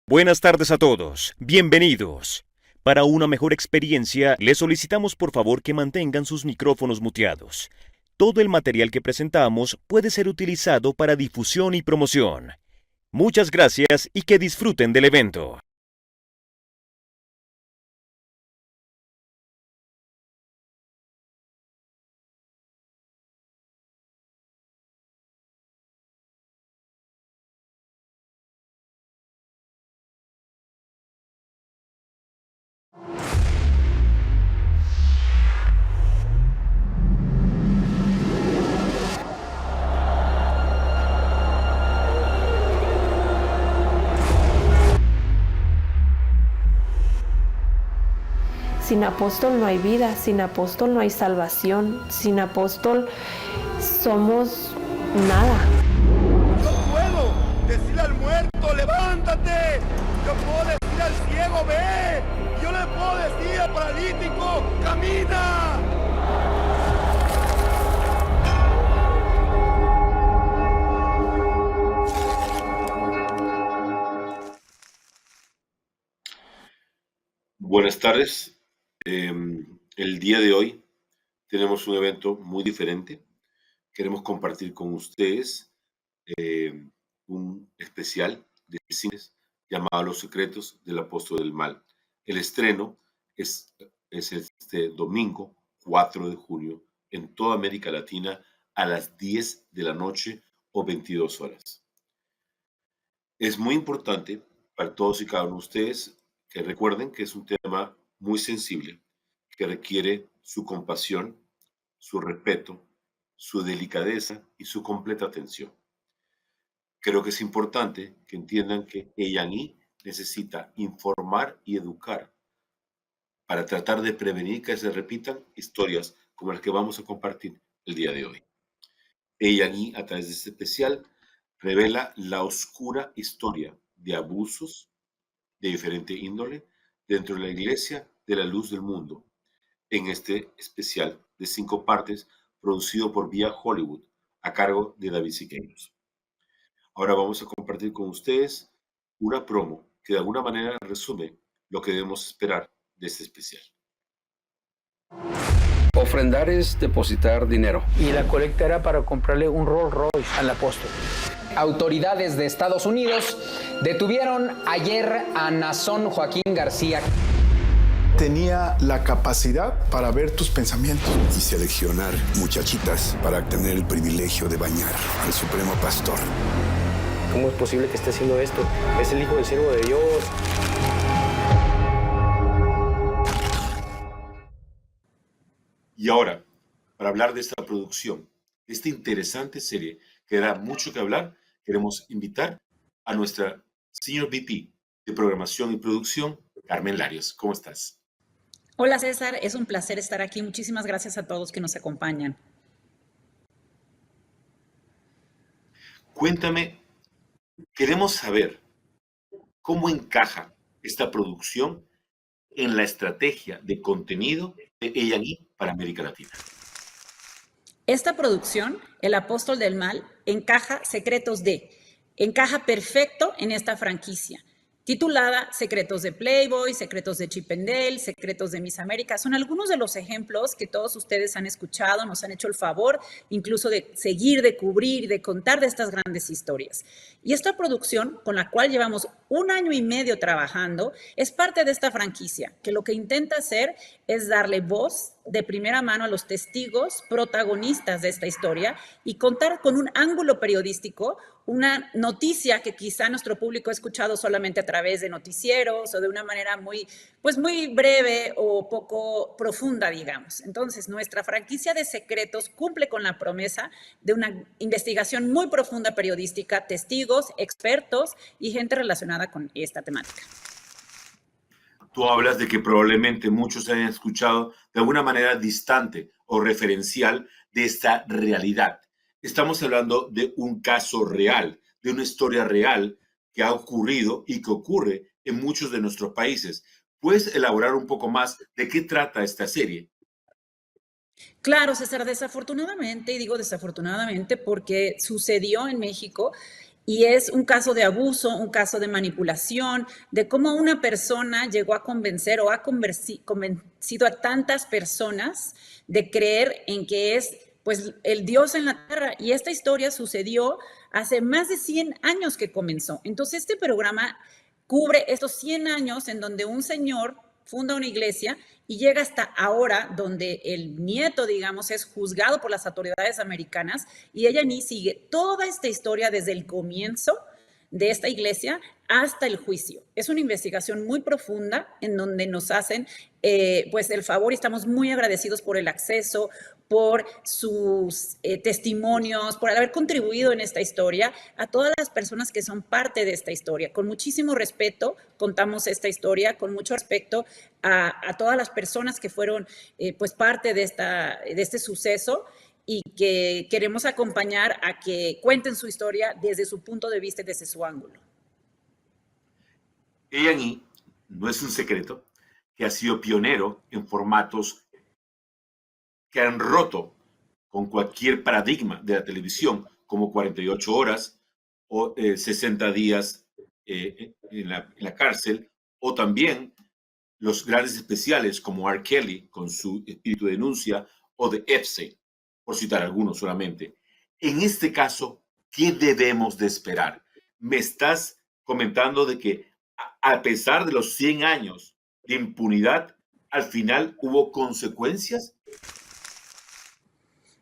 Buenas tardes a todos, bienvenidos. Para una mejor experiencia, les solicitamos por favor que mantengan sus micrófonos muteados. Todo el material que presentamos puede ser utilizado para difusión y promoción. Muchas gracias y que disfruten del evento. Sin apóstol no hay vida, sin apóstol no hay salvación, sin apóstol somos nada. Yo puedo decirle al muerto, levántate. Yo puedo decir al ciego, ve. Yo le puedo decir al paralítico, camina. Buenas tardes. El día de hoy tenemos un evento muy diferente. Queremos compartir con ustedes un especial de cines llamado Los Secretos del Apóstol del Mal. El estreno es este domingo 4 de junio en toda América Latina a las 10 de la noche o 22 horas. Es muy importante para todos y cada uno de ustedes que recuerden que es un tema muy sensible, que requiere su compasión, su respeto, su delicadeza y su completa atención. Creo que es importante que entiendan que A&E necesita informar y educar para tratar de prevenir que se repitan historias como las que vamos a compartir el día de hoy. A&E, a través de este especial, revela la oscura historia de abusos de diferente índole dentro de la Iglesia de la Luz del Mundo, en este especial de 5 partes producido por Vía Hollywood a cargo de David Siqueiros. Ahora vamos a compartir con ustedes una promo que de alguna manera resume lo que debemos esperar de este especial. Ofrendar es depositar dinero. Y la colecta era para comprarle un Rolls Royce al apóstol. Autoridades de Estados Unidos detuvieron ayer a Naasón Joaquín García. Tenía la capacidad para ver tus pensamientos y seleccionar muchachitas para tener el privilegio de bañar al Supremo Pastor. ¿Cómo es posible que esté haciendo esto? Es el hijo del siervo de Dios. Y ahora, para hablar de esta producción, de esta interesante serie que da mucho que hablar, queremos invitar a nuestra Senior VP de Programación y Producción, Carmen Larios. ¿Cómo estás? Hola César, es un placer estar aquí. Muchísimas gracias a todos que nos acompañan. Cuéntame, queremos saber cómo encaja esta producción en la estrategia de contenido de A&E para América Latina. Esta producción, El Apóstol del Mal, encaja perfecto en esta franquicia. Titulada Secretos de Playboy, Secretos de Chip 'n Dale, Secretos de Miss América. Son algunos de los ejemplos que todos ustedes han escuchado, nos han hecho el favor incluso de seguir, de cubrir, de contar de estas grandes historias. Y esta producción, con la cual llevamos 1 año y medio trabajando, es parte de esta franquicia, que lo que intenta hacer es darle voz de primera mano a los testigos protagonistas de esta historia y contar con un ángulo periodístico, una noticia que quizá nuestro público ha escuchado solamente a través de noticieros o de una manera muy breve o poco profunda, digamos. Entonces, nuestra franquicia de secretos cumple con la promesa de una investigación muy profunda periodística, testigos, expertos y gente relacionada con esta temática. Tú hablas de que probablemente muchos hayan escuchado de alguna manera distante o referencial de esta realidad. Estamos hablando de un caso real, de una historia real que ha ocurrido y que ocurre en muchos de nuestros países. ¿Puedes elaborar un poco más de qué trata esta serie? Claro, César, desafortunadamente, y digo desafortunadamente porque sucedió en México, Y es un caso de abuso, un caso de manipulación, de cómo una persona llegó a convencer o ha convencido a tantas personas de creer en que es pues el Dios en la tierra. Y esta historia sucedió hace más de 100 años que comenzó. Entonces este programa cubre estos 100 años en donde un señor funda una iglesia y llega hasta ahora, donde el nieto, digamos, es juzgado por las autoridades americanas, y A&E sigue toda esta historia desde el comienzo de esta iglesia hasta el juicio. Es una investigación muy profunda en donde nos hacen pues el favor, y estamos muy agradecidos por el acceso, por sus testimonios, por haber contribuido en esta historia, a todas las personas que son parte de esta historia. Con muchísimo respeto contamos esta historia, con mucho respeto a todas las personas que fueron pues parte de este suceso, y que queremos acompañar a que cuenten su historia desde su punto de vista y desde su ángulo. A&E no es un secreto que ha sido pionero en formatos que han roto con cualquier paradigma de la televisión, como 48 horas o 60 días en la cárcel, o también los grandes especiales como R. Kelly con su espíritu de denuncia, o de Epstein, por citar algunos solamente. En este caso, ¿qué debemos de esperar? Me estás comentando de que a pesar de los 100 años de impunidad, al final hubo consecuencias.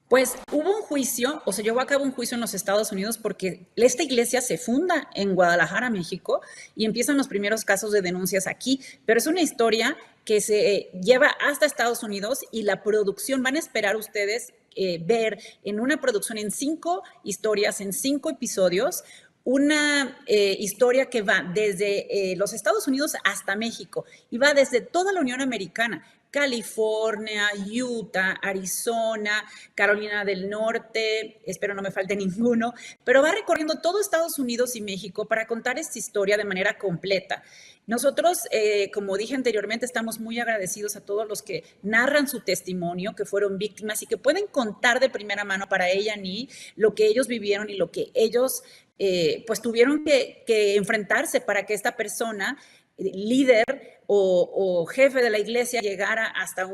Pues hubo un juicio, o se llevó a cabo un juicio en los Estados Unidos, porque esta iglesia se funda en Guadalajara, México, y empiezan los primeros casos de denuncias aquí, pero es una historia que se lleva hasta Estados Unidos, y la producción, van a esperar ustedes ver en una producción en 5 historias, en 5 episodios, una historia que va desde los Estados Unidos hasta México, y va desde toda la Unión Americana: California, Utah, Arizona, Carolina del Norte, espero no me falte ninguno, pero va recorriendo todo Estados Unidos y México para contar esta historia de manera completa. Nosotros, como dije anteriormente, estamos muy agradecidos a todos los que narran su testimonio, que fueron víctimas y que pueden contar de primera mano para A&E lo que ellos vivieron y lo que ellos pues tuvieron que enfrentarse para que esta persona, líder o jefe de la iglesia, llegara hasta a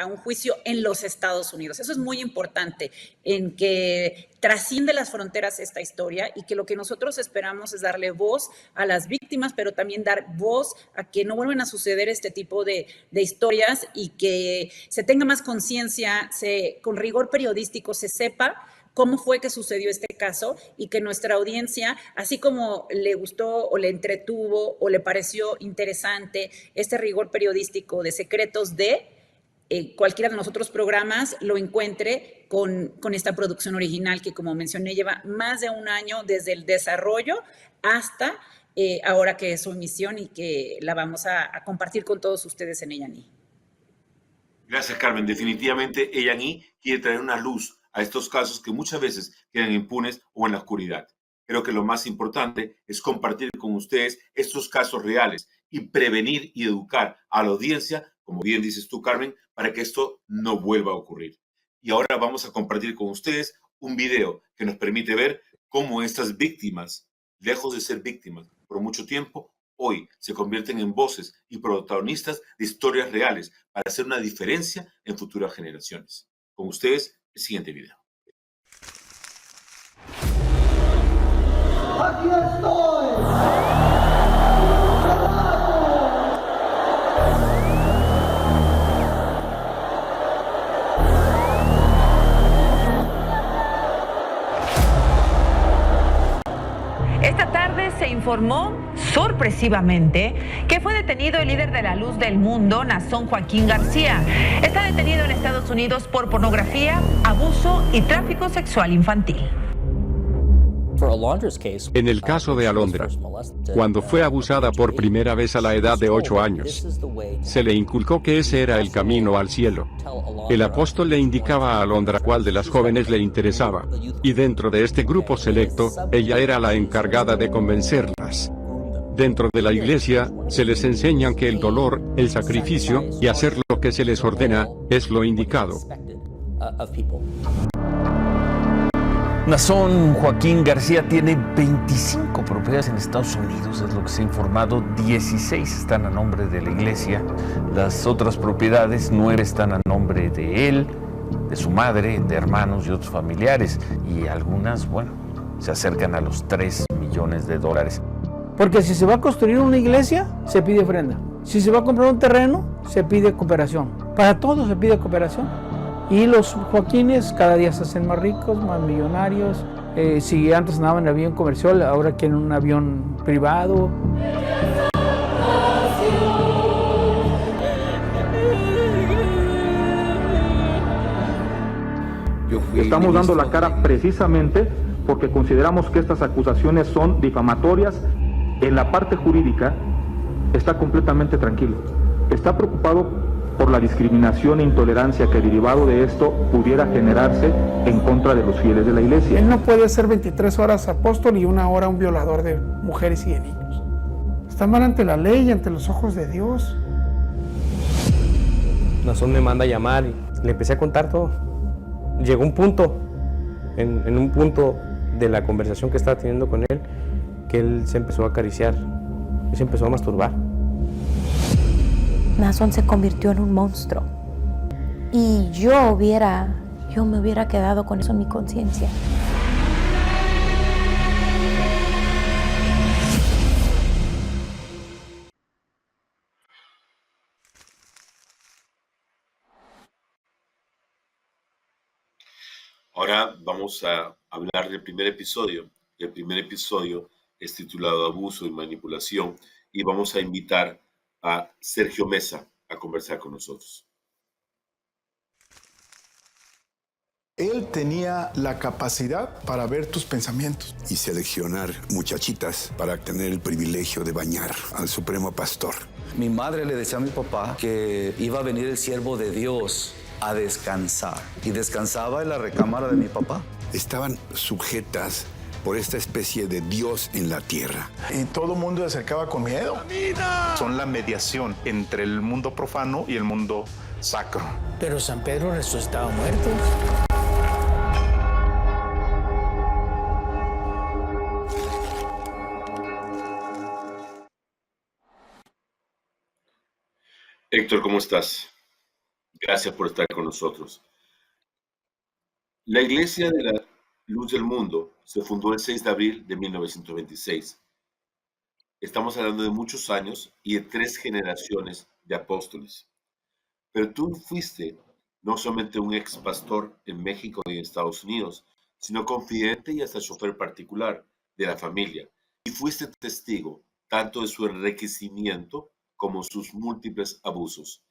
un juicio en los Estados Unidos. Eso es muy importante, en que trasciende las fronteras esta historia, y que lo que nosotros esperamos es darle voz a las víctimas, pero también dar voz a que no vuelvan a suceder este tipo de historias, y que se tenga más conciencia, con rigor periodístico se sepa cómo fue que sucedió este caso, y que nuestra audiencia, así como le gustó o le entretuvo o le pareció interesante este rigor periodístico de Secretos de cualquiera de nosotros programas, lo encuentre con esta producción original que, como mencioné, lleva más de un año desde el desarrollo hasta ahora que es su emisión, y que la vamos a compartir con todos ustedes en A&E. Gracias, Carmen. Definitivamente A&E quiere traer una luz a estos casos que muchas veces quedan impunes o en la oscuridad. Creo que lo más importante es compartir con ustedes estos casos reales y prevenir y educar a la audiencia, como bien dices tú, Carmen, para que esto no vuelva a ocurrir. Y ahora vamos a compartir con ustedes un video que nos permite ver cómo estas víctimas, lejos de ser víctimas por mucho tiempo, hoy se convierten en voces y protagonistas de historias reales para hacer una diferencia en futuras generaciones. Con ustedes, el siguiente video. ¡Aquí estoy! Esta tarde se informó sorpresivamente que fue detenido el líder de la Luz del Mundo, Nason Joaquín García. Está detenido en Estados Unidos por pornografía, abuso y tráfico sexual infantil. En el caso de Alondra, cuando fue abusada por primera vez a la edad de 8 años, se le inculcó que ese era el camino al cielo. El apóstol le indicaba a Alondra cuál de las jóvenes le interesaba, y dentro de este grupo selecto, ella era la encargada de convencerlas. Dentro de la iglesia, se les enseñan que el dolor, el sacrificio y hacer lo que se les ordena es lo indicado. Nason Joaquín García tiene 25 propiedades en Estados Unidos, es lo que se ha informado. 16 están a nombre de la iglesia. Las otras propiedades, 9 están a nombre de él, de su madre, de hermanos y otros familiares. Y algunas, bueno, se acercan a los $3 millones. Porque si se va a construir una iglesia, se pide ofrenda. Si se va a comprar un terreno, se pide cooperación. Para todo se pide cooperación. Y los Joaquines cada día se hacen más ricos, más millonarios. Si antes andaban en avión comercial, ahora quieren un avión privado. Estamos dando la cara precisamente porque consideramos que estas acusaciones son difamatorias. En la parte jurídica está completamente tranquilo. Está preocupado por la discriminación e intolerancia que derivado de esto pudiera generarse en contra de los fieles de la iglesia. Él no puede ser 23 horas apóstol y 1 hora un violador de mujeres y de niños. Está mal ante la ley y ante los ojos de Dios. Nason me manda a llamar y le empecé a contar todo. Llegó un punto, en un punto de la conversación que estaba teniendo con él, que él se empezó a acariciar y se empezó a masturbar. Nason se convirtió en un monstruo y yo me hubiera quedado con eso en mi conciencia. Ahora vamos a hablar del primer episodio. El primer episodio es titulado Abuso y Manipulación y vamos a invitar a Sergio Mesa a conversar con nosotros. Él tenía la capacidad para ver tus pensamientos. Y seleccionar muchachitas para tener el privilegio de bañar al Supremo Pastor. Mi madre le decía a mi papá que iba a venir el siervo de Dios a descansar. Y descansaba en la recámara de mi papá. Estaban sujetas por esta especie de Dios en la tierra. Y todo el mundo se acercaba con miedo. ¡Camina! Son la mediación entre el mundo profano y el mundo sacro. Pero San Pedro resucitaba muertos. Héctor, ¿cómo estás? Gracias por estar con nosotros. La Iglesia de la Luz del Mundo se fundó el 6 de abril de 1926. Estamos hablando de muchos años y de 3 generaciones de apóstoles. Pero tú fuiste no solamente un ex pastor en México y en Estados Unidos, sino confidente y hasta chofer particular de la familia. Y fuiste testigo tanto de su enriquecimiento como sus múltiples abusos.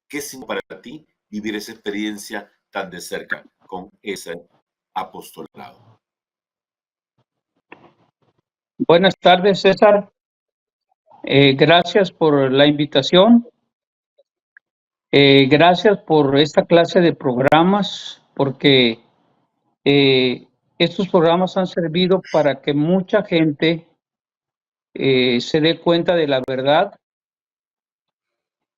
¿Qué significa para ti vivir esa experiencia tan de cerca con ese apostolado? Buenas tardes, César. Gracias por la invitación. Gracias por esta clase de programas, porque estos programas han servido para que mucha gente se dé cuenta de la verdad.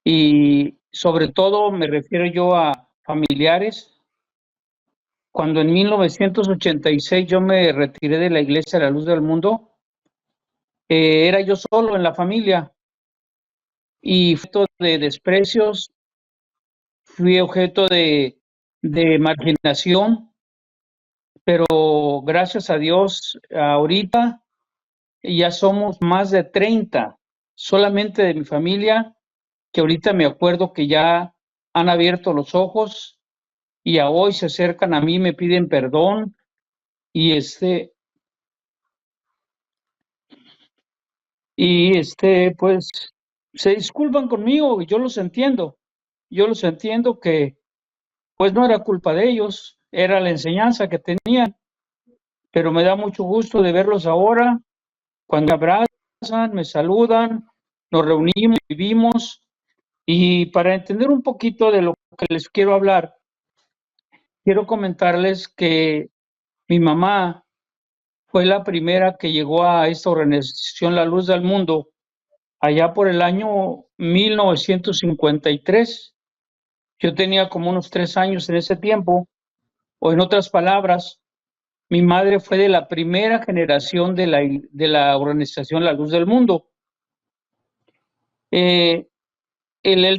Y sobre todo me refiero yo a familiares. Cuando en 1986 yo me retiré de la Iglesia de la Luz del Mundo, era yo solo en la familia y fui objeto de desprecios, fui objeto de marginación, pero gracias a Dios ahorita ya somos más de 30 solamente de mi familia, que ahorita me acuerdo que ya han abierto los ojos y a hoy se acercan a mí, me piden perdón y pues se disculpan conmigo, yo los entiendo que pues no era culpa de ellos, era la enseñanza que tenían, pero me da mucho gusto de verlos ahora, cuando me abrazan, me saludan, nos reunimos, vivimos. Y para entender un poquito de lo que les quiero hablar, quiero comentarles que mi mamá fue la primera que llegó a esta organización La Luz del Mundo allá por el año 1953. Yo tenía como unos 3 años en ese tiempo, o en otras palabras, Mi madre fue de la primera generación de la organización La Luz del Mundo. El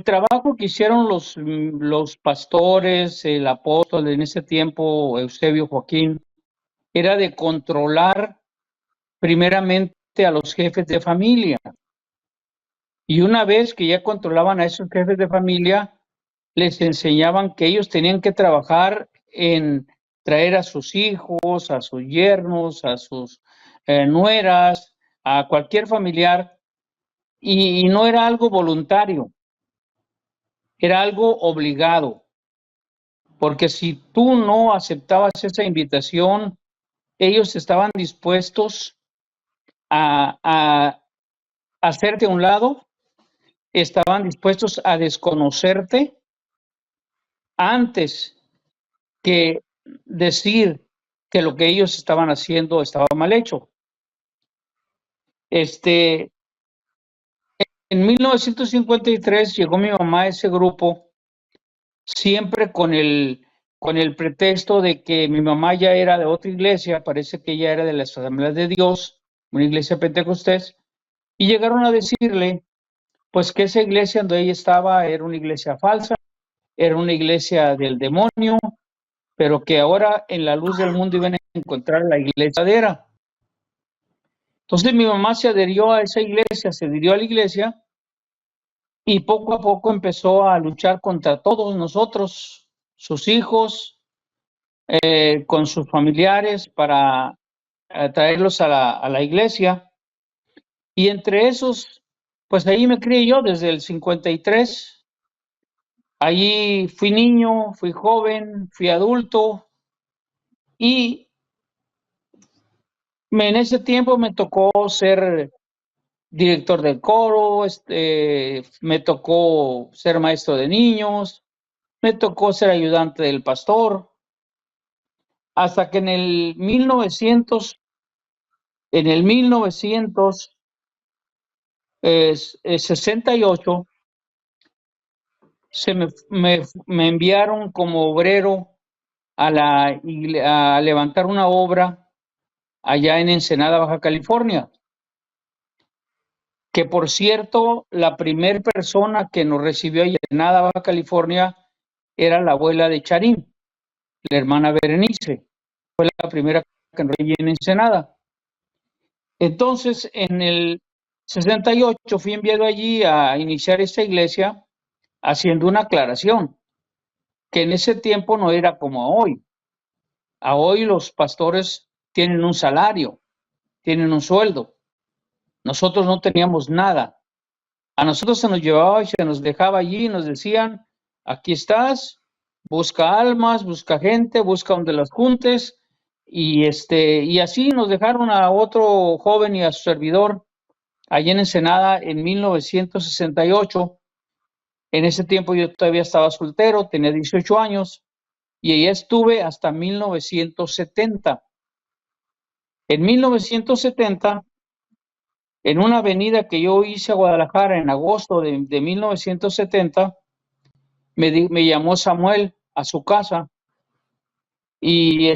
trabajo que hicieron los pastores, el apóstol en ese tiempo, Eusebio Joaquín, era de controlar primeramente a los jefes de familia. Y una vez que ya controlaban a esos jefes de familia, les enseñaban que ellos tenían que trabajar en traer a sus hijos, a sus yernos, a sus nueras, a cualquier familiar, y no era algo voluntario, era algo obligado, porque si tú no aceptabas esa invitación, ellos estaban dispuestos a hacerte a un lado, estaban dispuestos a desconocerte antes que decir que lo que ellos estaban haciendo estaba mal hecho. En 1953 llegó mi mamá a ese grupo, siempre con el pretexto de que mi mamá ya era de otra iglesia, parece que ella era de las Asambleas de Dios, una iglesia pentecostés, y llegaron a decirle pues que esa iglesia donde ella estaba era una iglesia falsa, era una iglesia del demonio, pero que ahora en La Luz del Mundo iban a encontrar la iglesia verdadera. Entonces mi mamá se adhirió a esa iglesia, se adhirió a la iglesia y poco a poco empezó a luchar contra todos nosotros, sus hijos, con sus familiares para traerlos a la iglesia. Y entre esos, pues ahí me crié yo desde el 53. Allí fui niño, fui joven, fui adulto y en ese tiempo me tocó ser director del coro, me tocó ser maestro de niños, me tocó ser ayudante del pastor, hasta que en el 1968 me enviaron como obrero a levantar una obra allá en Ensenada, Baja California, que por cierto, la primera persona que nos recibió en Ensenada, Baja California, era la abuela de Charín, la hermana Berenice, fue la primera que nos recibió en Ensenada. Entonces, en el 68 fui enviado allí a iniciar esta iglesia, haciendo una aclaración, que en ese tiempo no era como hoy. A hoy los pastores tienen un salario, tienen un sueldo. Nosotros no teníamos nada. A nosotros se nos llevaba y se nos dejaba allí y nos decían, aquí estás, busca almas, busca gente, busca donde las juntes. Y así nos dejaron a otro joven y a su servidor allí en Ensenada en 1968. En ese tiempo yo todavía estaba soltero, tenía 18 años y ahí estuve hasta 1970. En 1970, en una avenida que yo hice a Guadalajara en agosto de 1970, me llamó Samuel a su casa y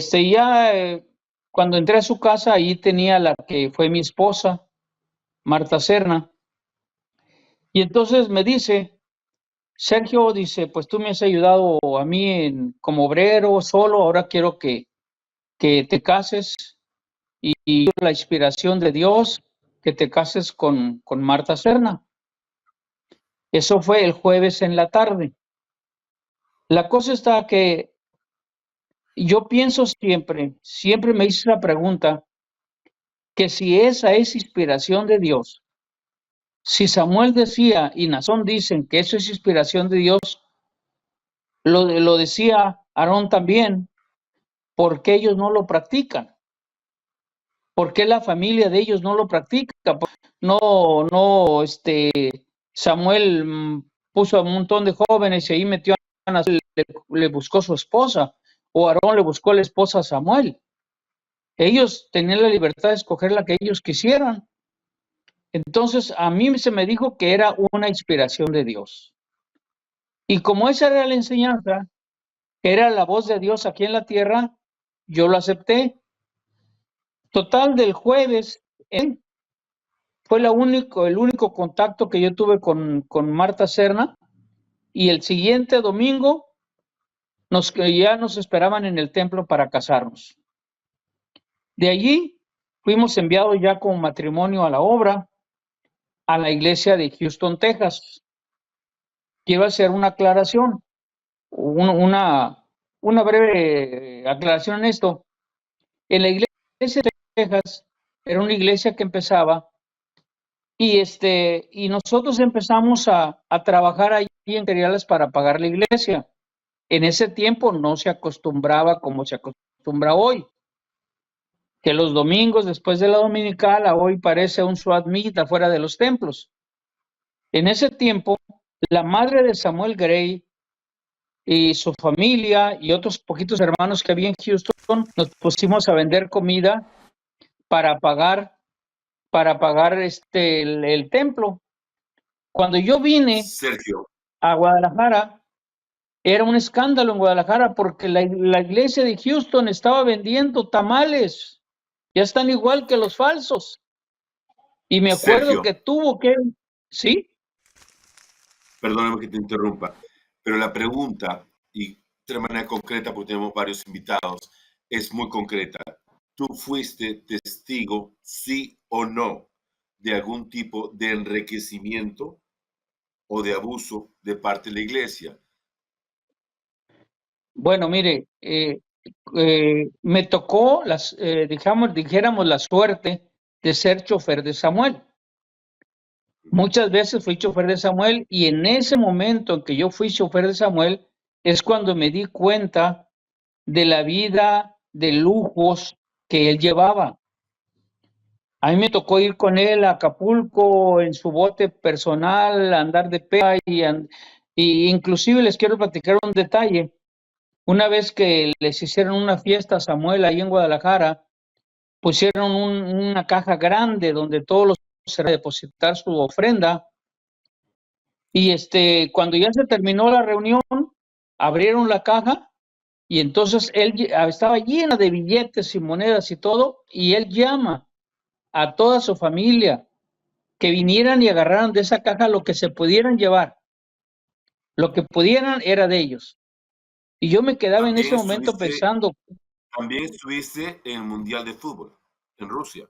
cuando entré a su casa, ahí tenía la que fue mi esposa, Marta Serna, y entonces me dice, Sergio, dice, pues tú me has ayudado a mí como obrero solo, ahora quiero que te cases y la inspiración de Dios, que te cases con Marta Serna. Eso fue el jueves en la tarde. La cosa está que yo pienso siempre me hice la pregunta, que si esa es inspiración de Dios, si Samuel decía y Nazón dicen que eso es inspiración de Dios, lo decía Aarón también, ¿por qué ellos no lo practican? ¿Por qué la familia de ellos no lo practica? Samuel puso a un montón de jóvenes y ahí metió a Nazón, le buscó su esposa, o Aarón le buscó la esposa a Samuel. Ellos tenían la libertad de escoger la que ellos quisieran. Entonces, a mí se me dijo que era una inspiración de Dios. Y como esa era la enseñanza, era la voz de Dios aquí en la tierra, yo lo acepté Total, del jueves, fue el único contacto que yo tuve con Marta Serna, y el siguiente domingo ya nos esperaban en el templo para casarnos. De allí fuimos enviados ya como matrimonio a la obra, a la iglesia de Houston, Texas. Quiero hacer una aclaración, una breve aclaración en esto. En la iglesia de Texas era una iglesia que empezaba y nosotros empezamos a trabajar allí en materiales para pagar la iglesia. En ese tiempo no se acostumbraba como se acostumbra hoy, que los domingos después de la dominical a hoy parece un swap meet afuera de los templos. En ese tiempo, la madre de Samuel Gray y su familia y otros poquitos hermanos que había en Houston, nos pusimos a vender comida para pagar el templo. Cuando yo vine Sergio a Guadalajara, era un escándalo en Guadalajara porque la iglesia de Houston estaba vendiendo tamales. Ya están igual que los falsos. Y me acuerdo Sergio, que tuvo que... ¿Sí? Perdóname que te interrumpa, pero la pregunta, y de manera concreta, porque tenemos varios invitados, es muy concreta. ¿Tú fuiste testigo, sí o no, de algún tipo de enriquecimiento o de abuso de parte de la iglesia? Bueno, mire, me tocó, dijéramos, la suerte de ser chofer de Samuel. Muchas veces fui chofer de Samuel y en ese momento en que yo fui chofer de Samuel es cuando me di cuenta de la vida de lujos que él llevaba. A mí me tocó ir con él a Acapulco en su bote personal, andar de pea y inclusive les quiero platicar un detalle. Una vez que les hicieron una fiesta a Samuel ahí en Guadalajara, pusieron una caja grande donde todos los se depositar su ofrenda y cuando ya se terminó la reunión abrieron la caja y entonces él estaba llena de billetes y monedas y todo, y él llama a toda su familia que vinieran y agarraran de esa caja lo que se pudieran llevar, lo que pudieran era de ellos. Y yo me quedaba en ese momento pensando. También estuviste en el Mundial de Fútbol en Rusia.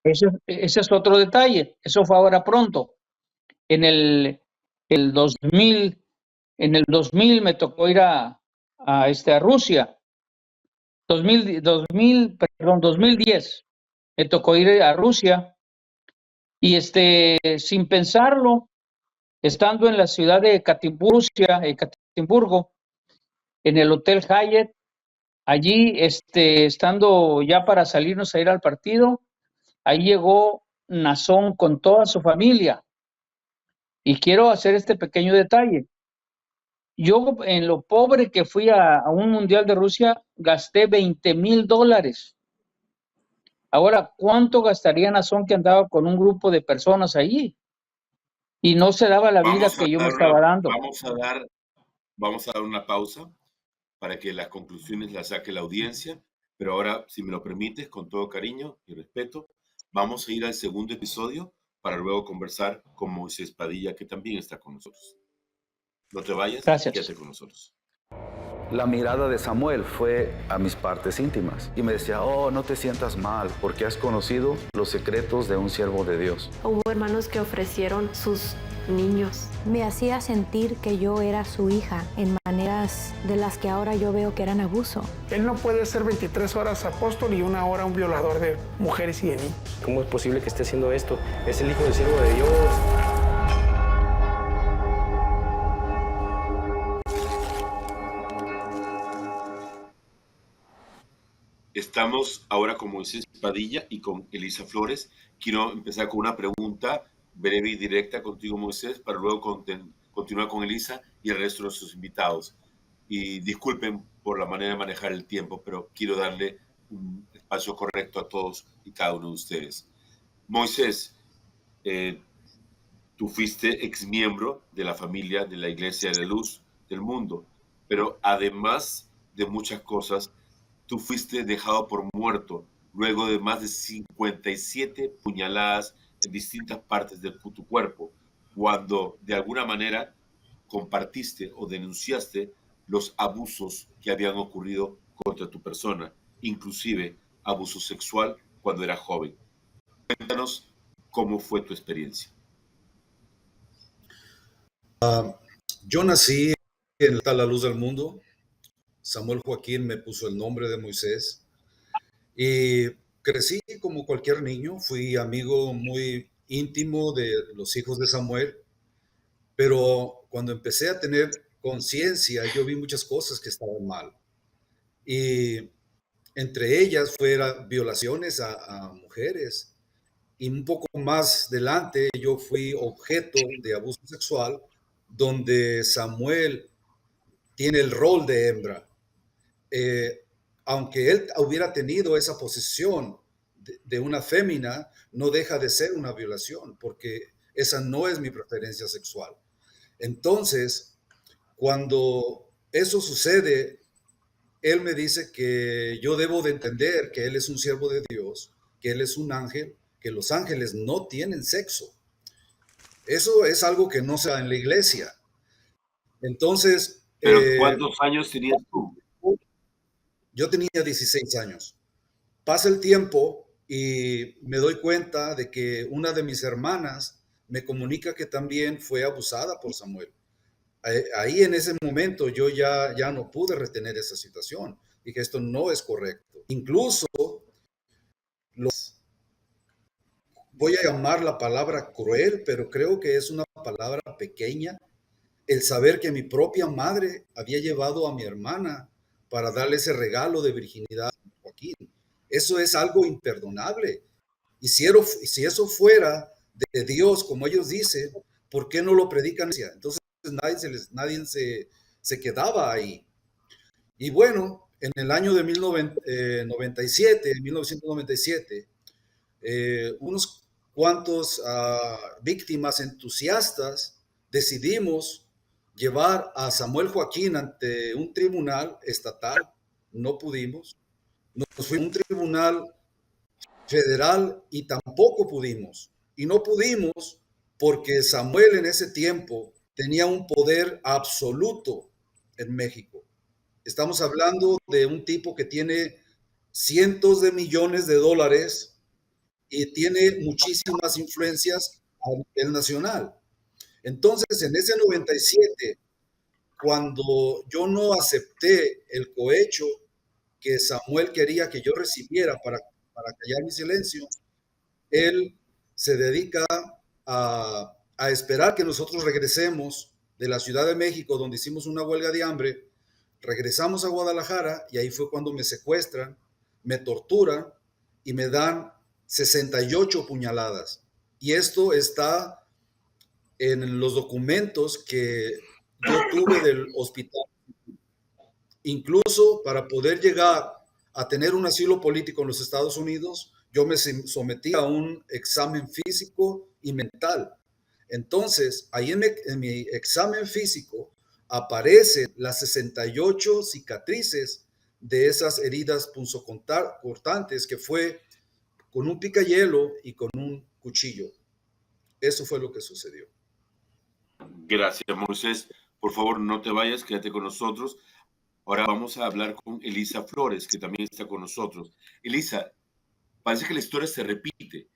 Ese es otro detalle. Eso fue ahora pronto. En el 2000 me tocó ir a Rusia. 2010 me tocó ir a Rusia y sin pensarlo, estando en la ciudad de Ekaterimburgo, en el Hotel Hyatt, allí estando ya para salirnos a ir al partido, ahí llegó Nazón con toda su familia. Y quiero hacer este pequeño detalle. Yo, en lo pobre que fui a un Mundial de Rusia, gasté $20,000. Ahora, ¿cuánto gastaría Nazón que andaba con un grupo de personas allí? Y no se daba la vida que yo me estaba dando. Vamos a dar una pausa para que las conclusiones las saque la audiencia. Pero ahora, si me lo permites, con todo cariño y respeto, vamos a ir al segundo episodio para luego conversar con Moisés Padilla, que también está con nosotros. No te vayas, quédate con nosotros. La mirada de Samuel fue a mis partes íntimas y me decía, oh, no te sientas mal porque has conocido los secretos de un siervo de Dios. Hubo hermanos que ofrecieron sus niños. Me hacía sentir que yo era su hija en maneras de las que ahora yo veo que eran abuso. Él no puede ser 23 horas apóstol y 1 hora un violador de mujeres y de niños. ¿Cómo es posible que esté haciendo esto? Es el hijo del siervo de Dios. Estamos ahora con Moisés Padilla y con Elisa Flores. Quiero empezar con una pregunta breve y directa contigo, Moisés, para luego continuar con Elisa y el resto de sus invitados. Y disculpen por la manera de manejar el tiempo, pero quiero darle un espacio correcto a todos y cada uno de ustedes. Moisés, tú fuiste exmiembro de la familia de la Iglesia de la Luz del Mundo, pero además de muchas cosas, tú fuiste dejado por muerto luego de más de 57 puñaladas en distintas partes de tu cuerpo, cuando de alguna manera compartiste o denunciaste los abusos que habían ocurrido contra tu persona, inclusive abuso sexual cuando era joven. Cuéntanos cómo fue tu experiencia. Yo nací en la luz del mundo. Samuel Joaquín me puso el nombre de Moisés y crecí como cualquier niño. Fui amigo muy íntimo de los hijos de Samuel, pero cuando empecé a tener conciencia, yo vi muchas cosas que estaban mal. Y entre ellas fueron violaciones a mujeres. Y un poco más adelante yo fui objeto de abuso sexual, donde Samuel tiene el rol de hembra. Aunque él hubiera tenido esa posición de una fémina, no deja de ser una violación, porque esa no es mi preferencia sexual. Entonces, cuando eso sucede, él me dice que yo debo de entender que él es un siervo de Dios, que él es un ángel, que los ángeles no tienen sexo. Eso es algo que no se da en la iglesia. Entonces... ¿Pero cuántos años tenías tú? Yo tenía 16 años. Pasa el tiempo y me doy cuenta de que una de mis hermanas me comunica que también fue abusada por Samuel. Ahí en ese momento yo ya no pude retener esa situación. Dije, esto no es correcto. Incluso voy a llamar la palabra cruel, pero creo que es una palabra pequeña, el saber que mi propia madre había llevado a mi hermana para darle ese regalo de virginidad a Joaquín. Eso es algo imperdonable. Y si eso fuera de Dios, como ellos dicen, ¿por qué no lo predican? Entonces nadie se quedaba ahí. Y bueno, en el año de 1997, unos cuantos víctimas entusiastas decidimos llevar a Samuel Joaquín ante un tribunal estatal. No pudimos. Nos fuimos a un tribunal federal y tampoco pudimos. Y no pudimos porque Samuel en ese tiempo tenía un poder absoluto en México. Estamos hablando de un tipo que tiene cientos de millones de dólares y tiene muchísimas influencias a nivel nacional. Entonces, en ese 97, cuando yo no acepté el cohecho que Samuel quería que yo recibiera para callar mi silencio, él se dedica a esperar que nosotros regresemos de la Ciudad de México, donde hicimos una huelga de hambre. Regresamos a Guadalajara y ahí fue cuando me secuestran, me torturan y me dan 68 puñaladas. Y esto está en los documentos que yo tuve del hospital. Incluso para poder llegar a tener un asilo político en los Estados Unidos, yo me sometí a un examen físico y mental. Entonces, ahí en mi examen físico aparecen las 68 cicatrices de esas heridas punzocortantes que fue con un picahielo y con un cuchillo. Eso fue lo que sucedió. Gracias, Moisés. Por favor, no te vayas, quédate con nosotros. Ahora vamos a hablar con Elisa Flores, que también está con nosotros. Elisa, parece que la historia se repite.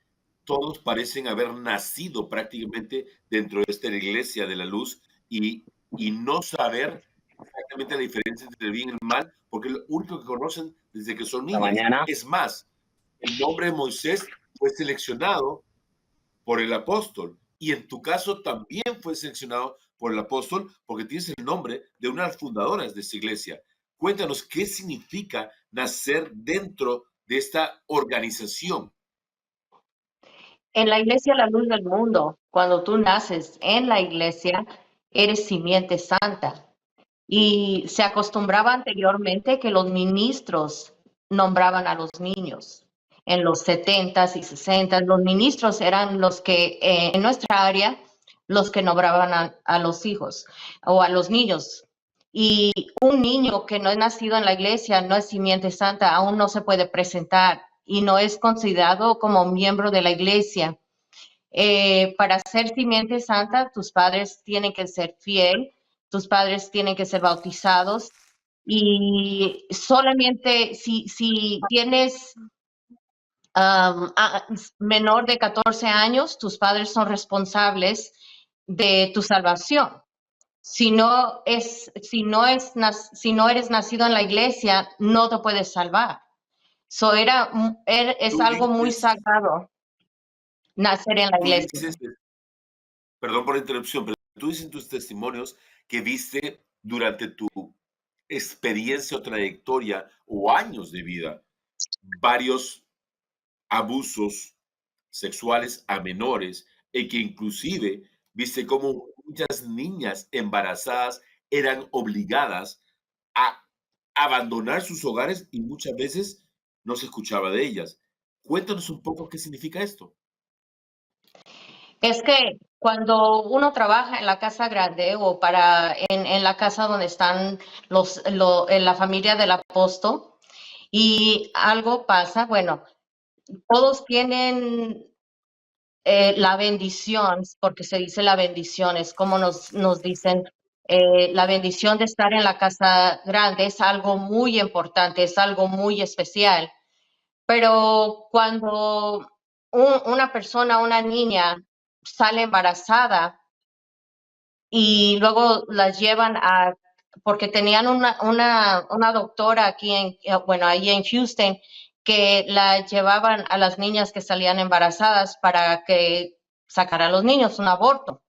Todos parecen haber nacido prácticamente dentro de esta iglesia de la luz y no saber exactamente la diferencia entre el bien y el mal, porque lo único que conocen desde que son niños. Es más, el nombre de Moisés fue seleccionado por el apóstol y en tu caso también fue seleccionado por el apóstol porque tienes el nombre de una de las fundadoras de esta iglesia. Cuéntanos qué significa nacer dentro de esta organización. En la iglesia La Luz del Mundo, cuando tú naces en la iglesia, eres simiente santa. Y se acostumbraba anteriormente que los ministros nombraban a los niños. En los 70s y 60s, los ministros eran los que, en nuestra área, los que nombraban a los hijos o a los niños. Y un niño que no es nacido en la iglesia, no es simiente santa, aún no se puede presentar y no es considerado como miembro de la iglesia. Para ser simiente santa, tus padres tienen que ser fiel, tus padres tienen que ser bautizados, y solamente si tienes menor de 14 años, tus padres son responsables de tu salvación. Si no eres nacido en la iglesia, no te puedes salvar. Es algo muy sagrado nacer en la iglesia. Perdón por la interrupción, pero tú dices en tus testimonios que viste durante tu experiencia o trayectoria o años de vida varios abusos sexuales a menores, y que inclusive viste cómo muchas niñas embarazadas eran obligadas a abandonar sus hogares y muchas veces no se escuchaba de ellas. Cuéntanos un poco qué significa esto. Es que cuando uno trabaja en la casa grande o en la casa donde están en la familia del apóstol y algo pasa, bueno, todos tienen la bendición, porque se dice la bendición, es como nos dicen, la bendición de estar en la casa grande es algo muy importante, es algo muy especial. Pero cuando una persona, una niña, sale embarazada y luego las llevan porque tenían una doctora aquí ahí en Houston, que la llevaban a las niñas que salían embarazadas para que sacara a los niños un aborto,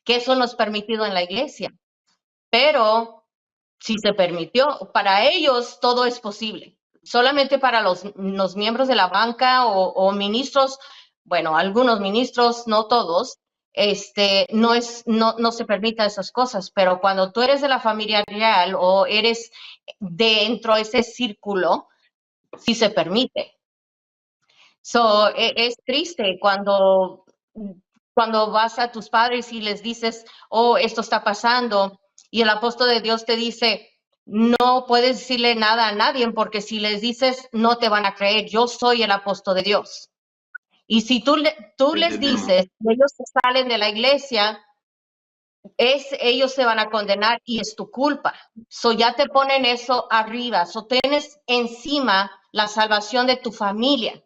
que eso no es permitido en la iglesia, pero si se permitió, para ellos todo es posible. Solamente para los miembros de la banca o ministros, bueno, algunos ministros, no todos, no se permiten esas cosas, pero cuando tú eres de la familia real o eres dentro de ese círculo, sí se permite. Es triste cuando vas a tus padres y les dices, oh, esto está pasando, y el apóstol de Dios te dice, no puedes decirle nada a nadie, porque si les dices, no te van a creer. Yo soy el apóstol de Dios. Y si tú les dices, ellos salen de la iglesia, ellos se van a condenar y es tu culpa. Ya te ponen eso arriba. Tienes encima la salvación de tu familia.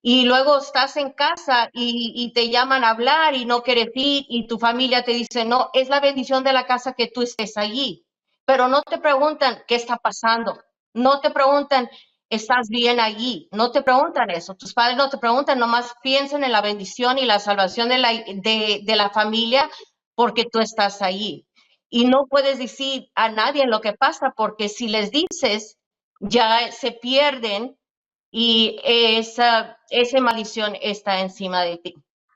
Y luego estás en casa y te llaman a hablar y no quieres ir, y tu familia te dice, no, es la bendición de la casa que tú estés allí. Pero no te preguntan qué está pasando. No te preguntan, ¿estás bien allí? No te preguntan eso. Tus padres no te preguntan, nomás piensan en la bendición y la salvación de la familia porque tú estás allí. Y no puedes decir a nadie lo que pasa, porque si les dices, ya se pierden y esa maldición está encima de ti.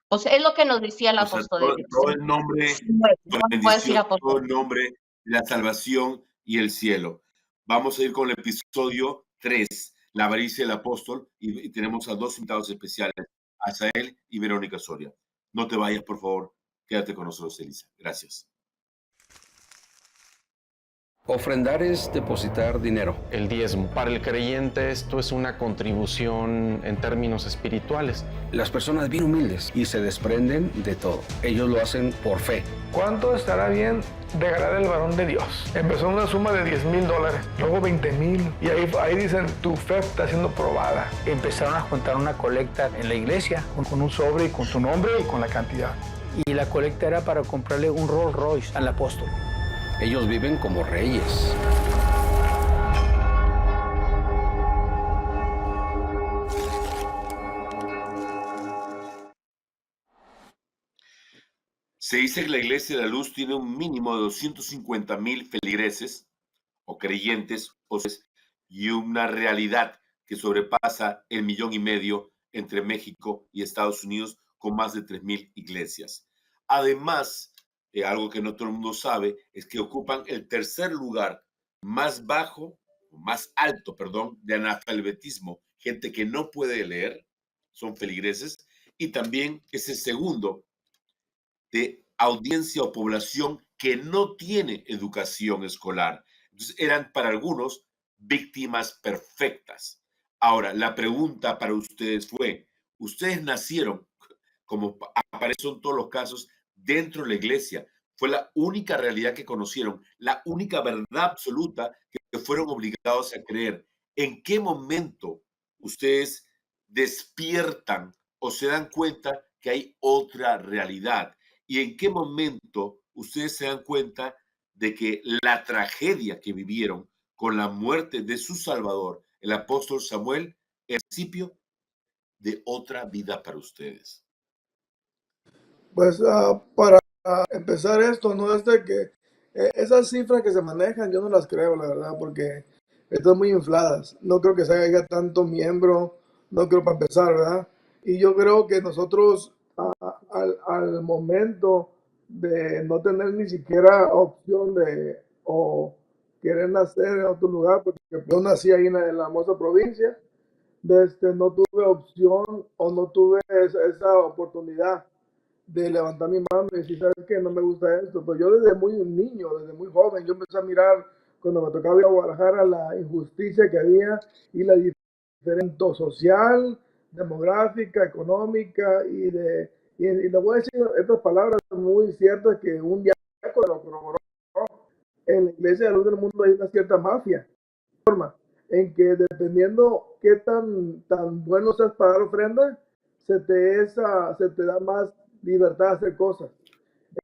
O sea, es lo que nos decía el apóstol de Dios. Todo el nombre, la bendición, todo el nombre, la salvación y el cielo. Vamos a ir con el episodio 3, la avaricia del apóstol, y tenemos a dos invitados especiales, Asael y Verónica Soria. No te vayas, por favor. Quédate con nosotros, Elisa. Gracias. Ofrendar es depositar dinero. El diezmo. Para el creyente esto es una contribución en términos espirituales. Las personas bien humildes y se desprenden de todo. Ellos lo hacen por fe. ¿Cuánto estará bien regalar el varón de Dios? Empezó una suma de $10,000, luego 20,000, y ahí dicen, tu fe está siendo probada. Empezaron a juntar una colecta en la iglesia, con un sobre y con su nombre y con la cantidad. Y la colecta era para comprarle un Rolls Royce al apóstol. Ellos viven como reyes. Se dice que la Iglesia de la Luz tiene un mínimo de 250,000 feligreses o creyentes, y una realidad que sobrepasa el 1,5 millones entre México y Estados Unidos, con más de 3,000 iglesias. Además, algo que no todo el mundo sabe, es que ocupan el tercer lugar más alto, de analfabetismo, gente que no puede leer, son feligreses, y también es el segundo de audiencia o población que no tiene educación escolar. Entonces eran para algunos víctimas perfectas. Ahora, la pregunta para ustedes fue, ¿ustedes nacieron, como aparece en todos los casos, dentro de la iglesia? Fue la única realidad que conocieron, la única verdad absoluta que fueron obligados a creer. ¿En qué momento ustedes despiertan o se dan cuenta que hay otra realidad? ¿Y en qué momento ustedes se dan cuenta de que la tragedia que vivieron con la muerte de su Salvador, el apóstol Samuel, es el principio de otra vida para ustedes? Pues para empezar esto, no es de que esas cifras que se manejan, yo no las creo, la verdad, porque están muy infladas. No creo que se haya tanto miembro, no creo para empezar, ¿verdad? Y yo creo que nosotros al momento de no tener ni siquiera opción de o querer nacer en otro lugar, porque yo nací ahí en la hermosa provincia, no tuve opción o no tuve esa oportunidad de levantar mi mano y decir, ¿sabes qué? No me gusta esto. Pero yo desde muy niño, desde muy joven, yo empecé a mirar, cuando me tocaba ir a Guadalajara, la injusticia que había y la diferencia social, demográfica, económica y le voy a decir estas palabras muy ciertas que un día lo corroboró. En la Iglesia de la Luz del Mundo hay una cierta mafia, en que dependiendo qué tan bueno seas para dar ofrenda, se te da más libertad de hacer cosas.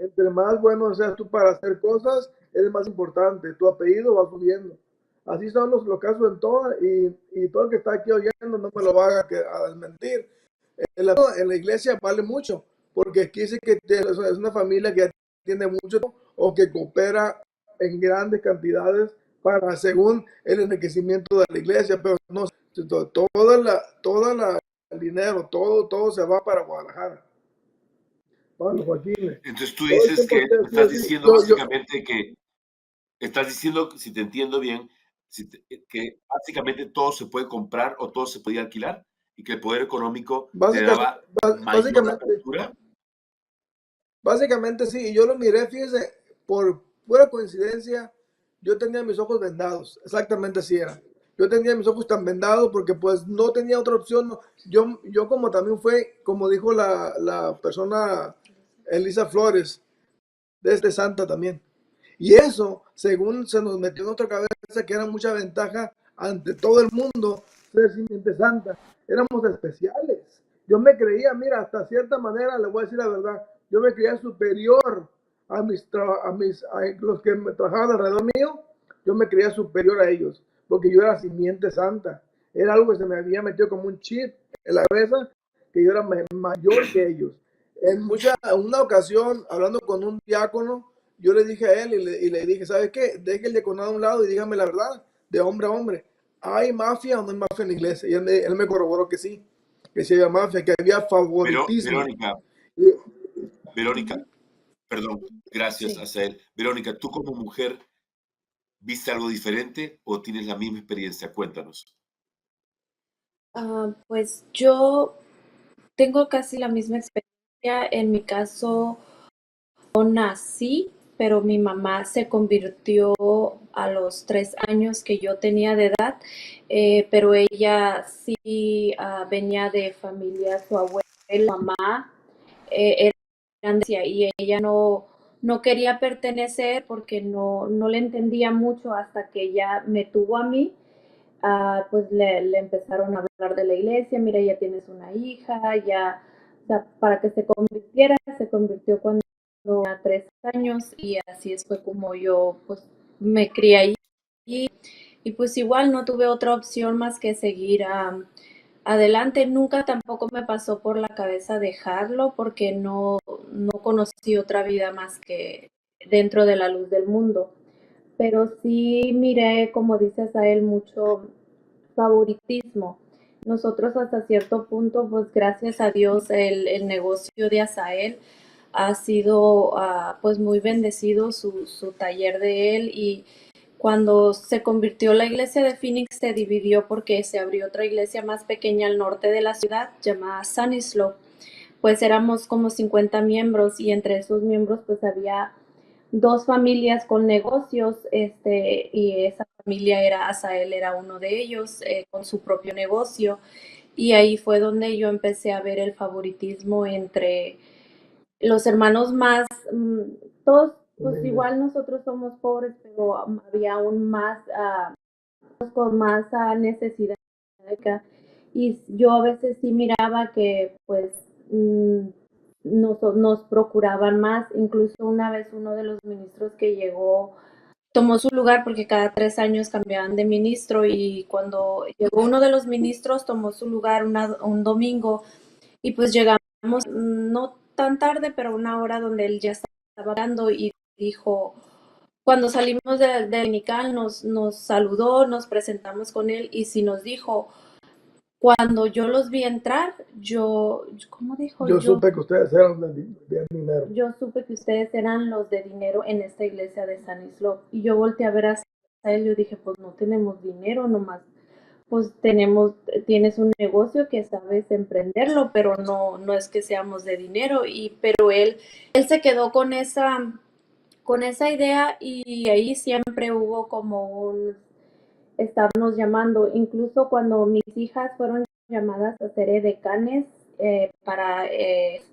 Entre más bueno seas tú para hacer cosas, es más importante. Tu apellido va subiendo. Así son los casos en todo, y todo el que está aquí oyendo no me lo va a desmentir. En la iglesia vale mucho, porque aquí dice que es una familia que tiene mucho o que coopera en grandes cantidades para según el enriquecimiento de la iglesia, pero no, el dinero, todo se va para Guadalajara. Pablo Joaquín. Entonces tú dices que estás diciendo básicamente que estás diciendo, si te entiendo bien, que básicamente todo se puede comprar o todo se podía alquilar y que el poder económico te daba mayor apertura. Básicamente sí, y yo lo miré, fíjese, por pura coincidencia, yo tenía mis ojos vendados, exactamente así era. Yo tenía mis ojos tan vendados porque pues no tenía otra opción. No. Yo como también fue, como dijo la persona Elisa Flores, desde Santa también. Y eso, según se nos metió en nuestra cabeza, que era mucha ventaja ante todo el mundo ser simiente santa. Éramos especiales. Yo me creía, mira, hasta cierta manera, le voy a decir la verdad, yo me creía superior a los que me trabajaban alrededor mío. Yo me creía superior a ellos, porque yo era simiente santa. Era algo que se me había metido como un chip en la cabeza, que yo era mayor que ellos. En una ocasión, hablando con un diácono, yo le dije a él y le dije, ¿sabes qué? Deje el diaconado a un lado y dígame la verdad, de hombre a hombre. ¿Hay mafia o no hay mafia en la iglesia? Y él me corroboró que sí había mafia, que había favoritismo. Verónica, perdón, gracias, Azael. Verónica, ¿tú como mujer viste algo diferente o tienes la misma experiencia? Cuéntanos. Pues yo tengo casi la misma experiencia. En mi caso, yo nací, pero mi mamá se convirtió a los 3 años que yo tenía de edad, pero ella sí venía de familia, su abuela, mamá, era grande y ella no quería pertenecer porque no le entendía mucho hasta que ella me tuvo a mí. Pues le empezaron a hablar de la iglesia, mira, ya tienes una hija, ya, o sea, para que se convirtió cuando tenía 3 años y así fue como yo pues me crié ahí y pues igual no tuve otra opción más que seguir adelante. Nunca tampoco me pasó por la cabeza dejarlo porque no conocí otra vida más que dentro de la luz del mundo. Pero sí miré, como dices a él, mucho favoritismo. Nosotros hasta cierto punto, pues gracias a Dios, el negocio de Azael ha sido pues muy bendecido, su taller de él, y cuando se convirtió la iglesia de Phoenix se dividió porque se abrió otra iglesia más pequeña al norte de la ciudad llamada Sunnyslope. Pues éramos como 50 miembros y entre esos miembros pues había dos familias con negocios, y esa familia era Asael, era uno de ellos, con su propio negocio. Y ahí fue donde yo empecé a ver el favoritismo entre los hermanos más, todos, pues igual nosotros somos pobres, pero había aún más, con más necesidad. Y yo a veces sí miraba que pues nos procuraban más. Incluso una vez uno de los ministros que llegó tomó su lugar, porque cada 3 años cambiaban de ministro, y cuando llegó uno de los ministros tomó su lugar un domingo, y pues llegamos no tan tarde, pero una hora donde él ya estaba hablando, y dijo, cuando salimos de Dominical nos saludó, nos presentamos con él, y sí nos dijo, cuando yo los vi entrar, ¿cómo dijo? Yo supe que ustedes eran de dinero. Yo supe que ustedes eran los de dinero en esta iglesia de Stanislav. Y yo volteé a ver a él y yo dije, pues no tenemos dinero nomás. Pues tienes un negocio que sabes emprenderlo, pero no es que seamos de dinero. Pero él se quedó con esa idea, y ahí siempre hubo como estarnos llamando. Incluso cuando mis hijas fueron llamadas a ser edecanes para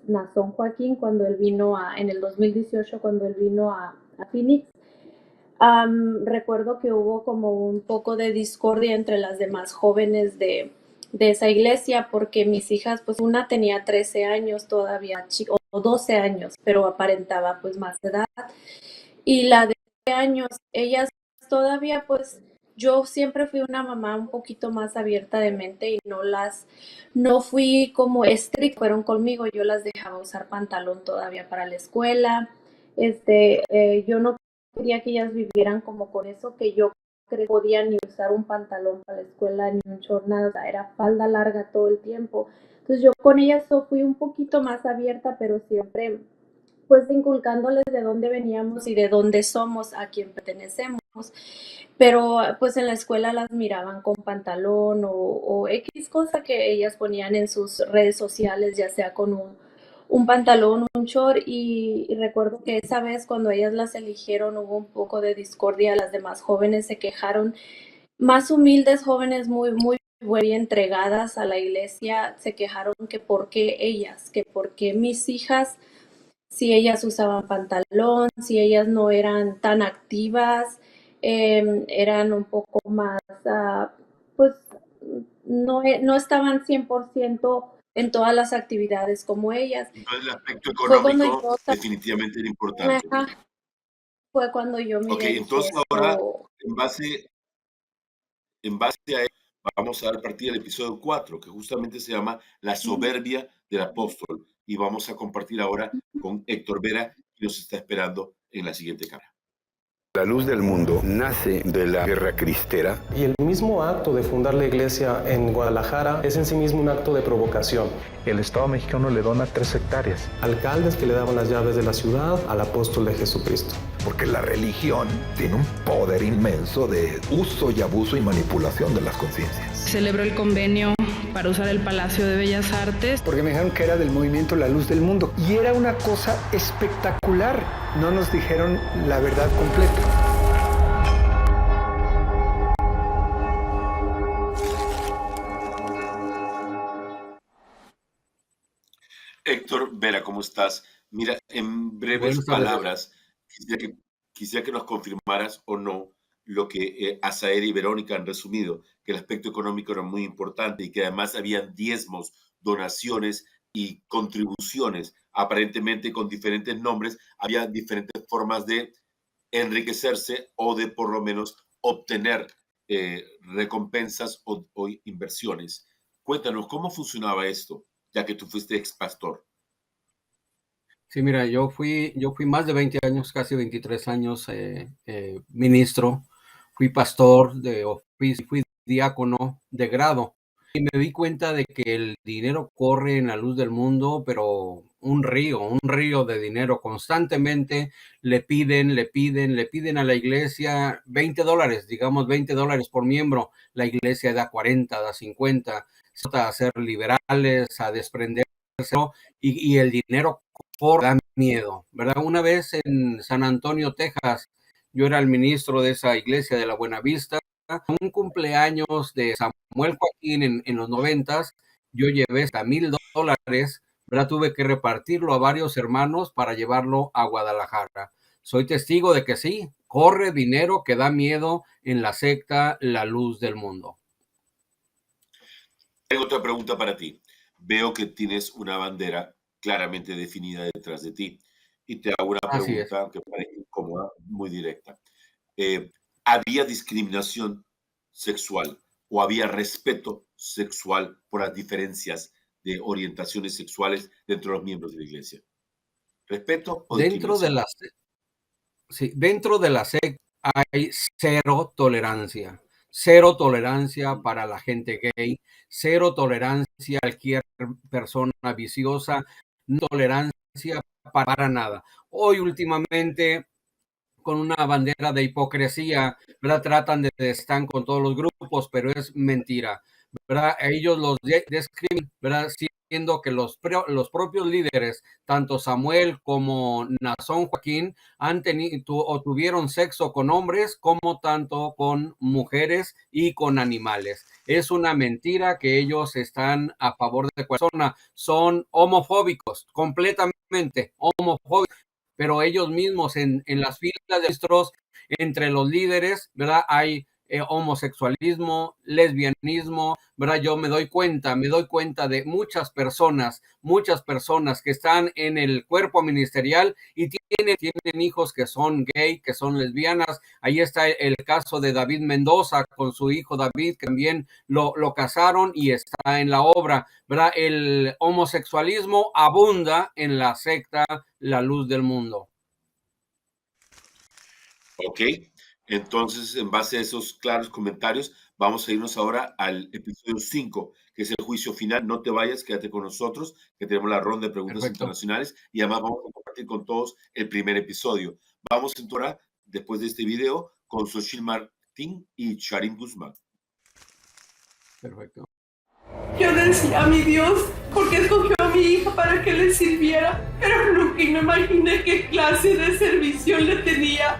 Nazón Joaquín, cuando él vino en el 2018, cuando él vino a Phoenix, recuerdo que hubo como un poco de discordia entre las demás jóvenes de esa iglesia, porque mis hijas, pues una tenía 13 años todavía, o 12 años, pero aparentaba pues más edad, y la de 12 años, ellas todavía, pues yo siempre fui una mamá un poquito más abierta de mente, y no fui como estricta, fueron conmigo, yo las dejaba usar pantalón todavía para la escuela. Yo no quería que ellas vivieran como con eso, que yo podía ni usar un pantalón para la escuela, ni un short, nada, era falda larga todo el tiempo. Entonces yo con ellas fui un poquito más abierta, pero siempre pues inculcándoles de dónde veníamos y de dónde somos, a quién pertenecemos. Pero pues en la escuela las miraban con pantalón o X cosa que ellas ponían en sus redes sociales, ya sea con un pantalón, un short, y recuerdo que esa vez cuando ellas las eligieron hubo un poco de discordia, las demás jóvenes se quejaron, más humildes jóvenes muy entregadas a la iglesia, se quejaron que por qué ellas, que por qué mis hijas, si ellas usaban pantalón, si ellas no eran tan activas, eran un poco más, pues no estaban 100% en todas las actividades como ellas. Entonces el aspecto económico definitivamente era importante. Fue cuando yo miré. Ok, entonces ahora, en base a eso, vamos a dar partida al episodio 4, que justamente se llama La soberbia del apóstol. Y vamos a compartir ahora con Héctor Vera, que nos está esperando en la siguiente cámara. La luz del mundo nace de la guerra cristera. Y el mismo acto de fundar la iglesia en Guadalajara es en sí mismo un acto de provocación. El Estado mexicano le dona 3 hectáreas. Alcaldes que le daban las llaves de la ciudad al apóstol de Jesucristo. Porque la religión tiene un poder inmenso de uso y abuso y manipulación de las conciencias. Celebró el convenio para usar el Palacio de Bellas Artes. Porque me dijeron que era del movimiento La Luz del Mundo. Y era una cosa espectacular. No nos dijeron la verdad completa. Héctor Vera, ¿cómo estás? Mira, en breves palabras, quisiera que nos confirmaras o no lo que Asael y Verónica han resumido, que el aspecto económico era muy importante y que además habían diezmos, donaciones y contribuciones, aparentemente con diferentes nombres, había diferentes formas de enriquecerse o de por lo menos obtener recompensas o inversiones. Cuéntanos, ¿cómo funcionaba esto, ya que tú fuiste ex pastor? Sí, mira, yo fui más de 20 años, casi 23 años ministro, fui pastor, fui diácono de grado, y me di cuenta de que el dinero corre en la luz del mundo, pero un río de dinero. Constantemente le piden a la iglesia $20, digamos $20 por miembro. La iglesia da 40, da 50, a ser liberales, a desprenderse, y el dinero corre, miedo, ¿verdad? Una vez en San Antonio, Texas, yo era el ministro de esa iglesia de la Buenavista. Un cumpleaños de Samuel Joaquín en los 90s, yo llevé hasta $1,000, ¿verdad? Tuve que repartirlo a varios hermanos para llevarlo a Guadalajara. Soy testigo de que sí, corre dinero que da miedo en la secta La Luz del Mundo. Tengo otra pregunta para ti. Veo que tienes una bandera claramente definida detrás de ti. Y te hago una pregunta que parece incómoda, muy directa. ¿Había discriminación sexual o había respeto sexual por las diferencias de orientaciones sexuales dentro de los miembros de la iglesia? ¿Respeto o discriminación? Dentro de la secta hay cero tolerancia para la gente gay, cero tolerancia a cualquier persona viciosa, no tolerancia para nada. Hoy últimamente, con una bandera de hipocresía, ¿verdad? Tratan de estar con todos los grupos, pero es mentira, ¿verdad? Ellos los discriminan, ¿verdad? Siendo que los propios líderes, tanto Samuel como Nazón Joaquín, han tenido o tuvieron sexo con hombres como tanto con mujeres y con animales. Es una mentira que ellos están a favor de cualquier persona. Son homofóbicos, completamente homofóbicos, pero ellos mismos en las filas de ministros, entre los líderes, ¿verdad? Hay homosexualismo, lesbianismo, ¿verdad? Yo me doy cuenta de muchas personas que están en el cuerpo ministerial y tienen hijos que son gay, que son lesbianas. Ahí está el caso de David Mendoza con su hijo David, que también lo casaron y está en la obra, ¿verdad? El homosexualismo abunda en la secta La Luz del Mundo. Ok, entonces en base a esos claros comentarios, vamos a irnos ahora al episodio 5, que es el juicio final. No te vayas, quédate con nosotros, que tenemos la ronda de preguntas internacionales y además vamos a compartir con todos el primer episodio. Vamos a entrar después de este video con Xochitl Martín y Charim Guzmán. Perfecto. Yo decía a mi Dios, porque escogió a mi hija para que le sirviera, pero nunca me imaginé qué clase de servicio le tenía.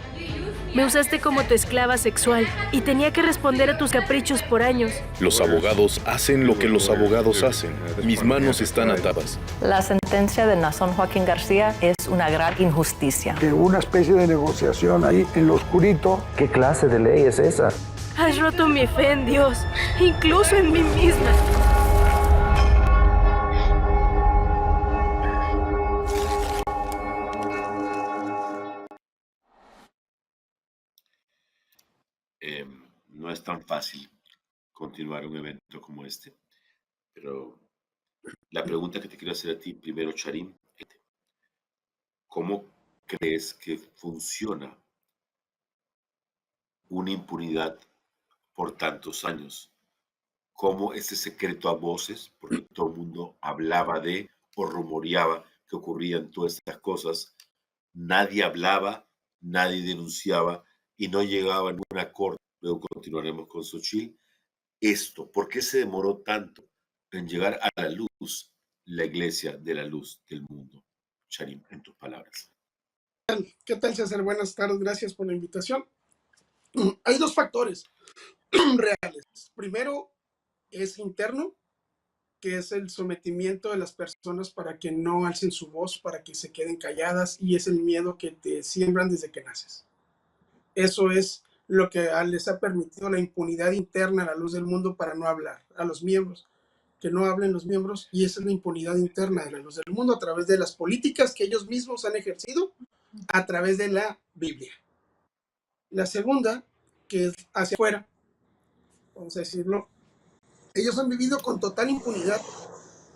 Me usaste como tu esclava sexual y tenía que responder a tus caprichos por años. Los abogados hacen lo que los abogados hacen. Mis manos están atadas. La sentencia de Nazón Joaquín García es una gran injusticia. Que hubo una especie de negociación ahí en lo oscurito. ¿Qué clase de ley es esa? Has roto mi fe en Dios, incluso en mí misma. No es tan fácil continuar un evento como este, pero la pregunta que te quiero hacer a ti primero, Charim, ¿cómo crees que funciona una impunidad por tantos años? ¿Cómo ese secreto a voces, porque todo el mundo hablaba de o rumoreaba que ocurrían todas estas cosas, nadie hablaba, nadie denunciaba y no llegaba a ninguna corte? Luego continuaremos con Xochitl. ¿Por qué se demoró tanto en llegar a la luz, la iglesia de la luz del mundo? Charim, en tus palabras. ¿Qué tal, César? Buenas tardes, gracias por la invitación. Hay dos factores reales. Primero es interno, que es el sometimiento de las personas para que no alcen su voz, para que se queden calladas, y es el miedo que te siembran desde que naces. Eso es lo que les ha permitido la impunidad interna a La Luz del Mundo para no hablar a los miembros, que no hablen los miembros, y esa es la impunidad interna de La Luz del Mundo a través de las políticas que ellos mismos han ejercido a través de la Biblia. La segunda, que es hacia afuera, vamos a decirlo, ellos han vivido con total impunidad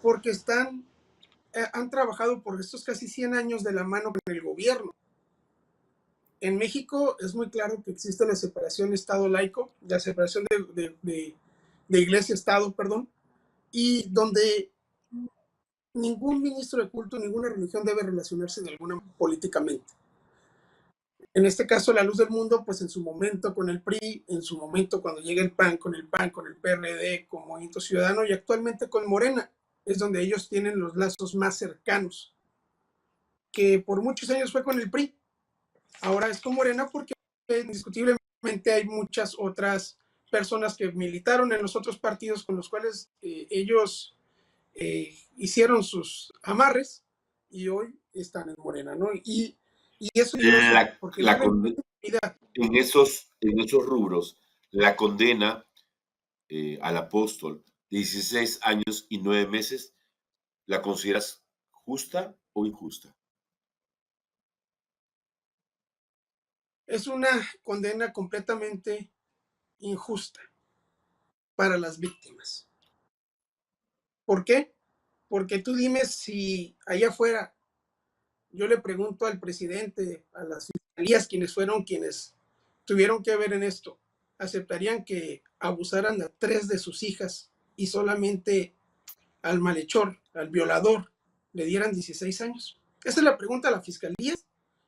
porque han trabajado por estos casi 100 años de la mano con el gobierno. En México es muy claro que existe la separación Estado-laico, la separación de Iglesia-Estado, perdón, y donde ningún ministro de culto, ninguna religión debe relacionarse de alguna manera políticamente. En este caso, La Luz del Mundo, pues en su momento con el PRI, en su momento cuando llega el PAN, con el PRD, con Movimiento Ciudadano y actualmente con Morena, es donde ellos tienen los lazos más cercanos. que por muchos años fue con el PRI, ahora es con Morena porque indiscutiblemente hay muchas otras personas que militaron en los otros partidos con los cuales ellos hicieron sus amarres y hoy están en Morena, ¿no? Y eso porque en esos rubros, la condena al apóstol de 16 años y 9 meses, ¿la consideras justa o injusta? Es una condena completamente injusta para las víctimas. ¿Por qué? Porque tú dime si allá afuera yo le pregunto al presidente, a las fiscalías, quienes tuvieron que ver en esto, ¿aceptarían que abusaran a 3 de sus hijas y solamente al malhechor, al violador, le dieran 16 años? Esa es la pregunta a la fiscalía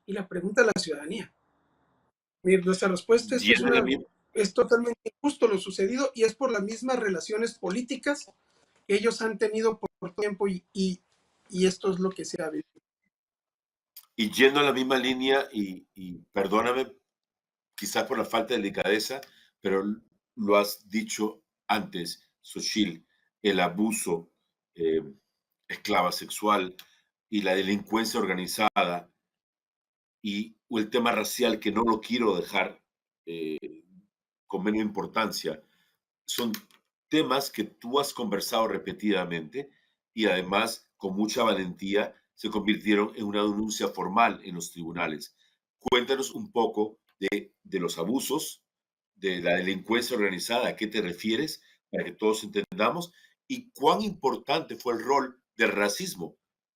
y la pregunta a la ciudadanía. Mira, nuestra respuesta es totalmente injusto lo sucedido y es por las mismas relaciones políticas que ellos han tenido por tiempo y esto es lo que se ha visto. Y yendo a la misma línea, y perdóname quizás por la falta de delicadeza, pero lo has dicho antes, Xochitl, el abuso esclava sexual y la delincuencia organizada y el tema racial, que no lo quiero dejar con menos importancia, son temas que tú has conversado repetidamente y además con mucha valentía se convirtieron en una denuncia formal en los tribunales. Cuéntanos un poco de los abusos, de la delincuencia organizada, ¿a qué te refieres? Para que todos entendamos, y cuán importante fue el rol del racismo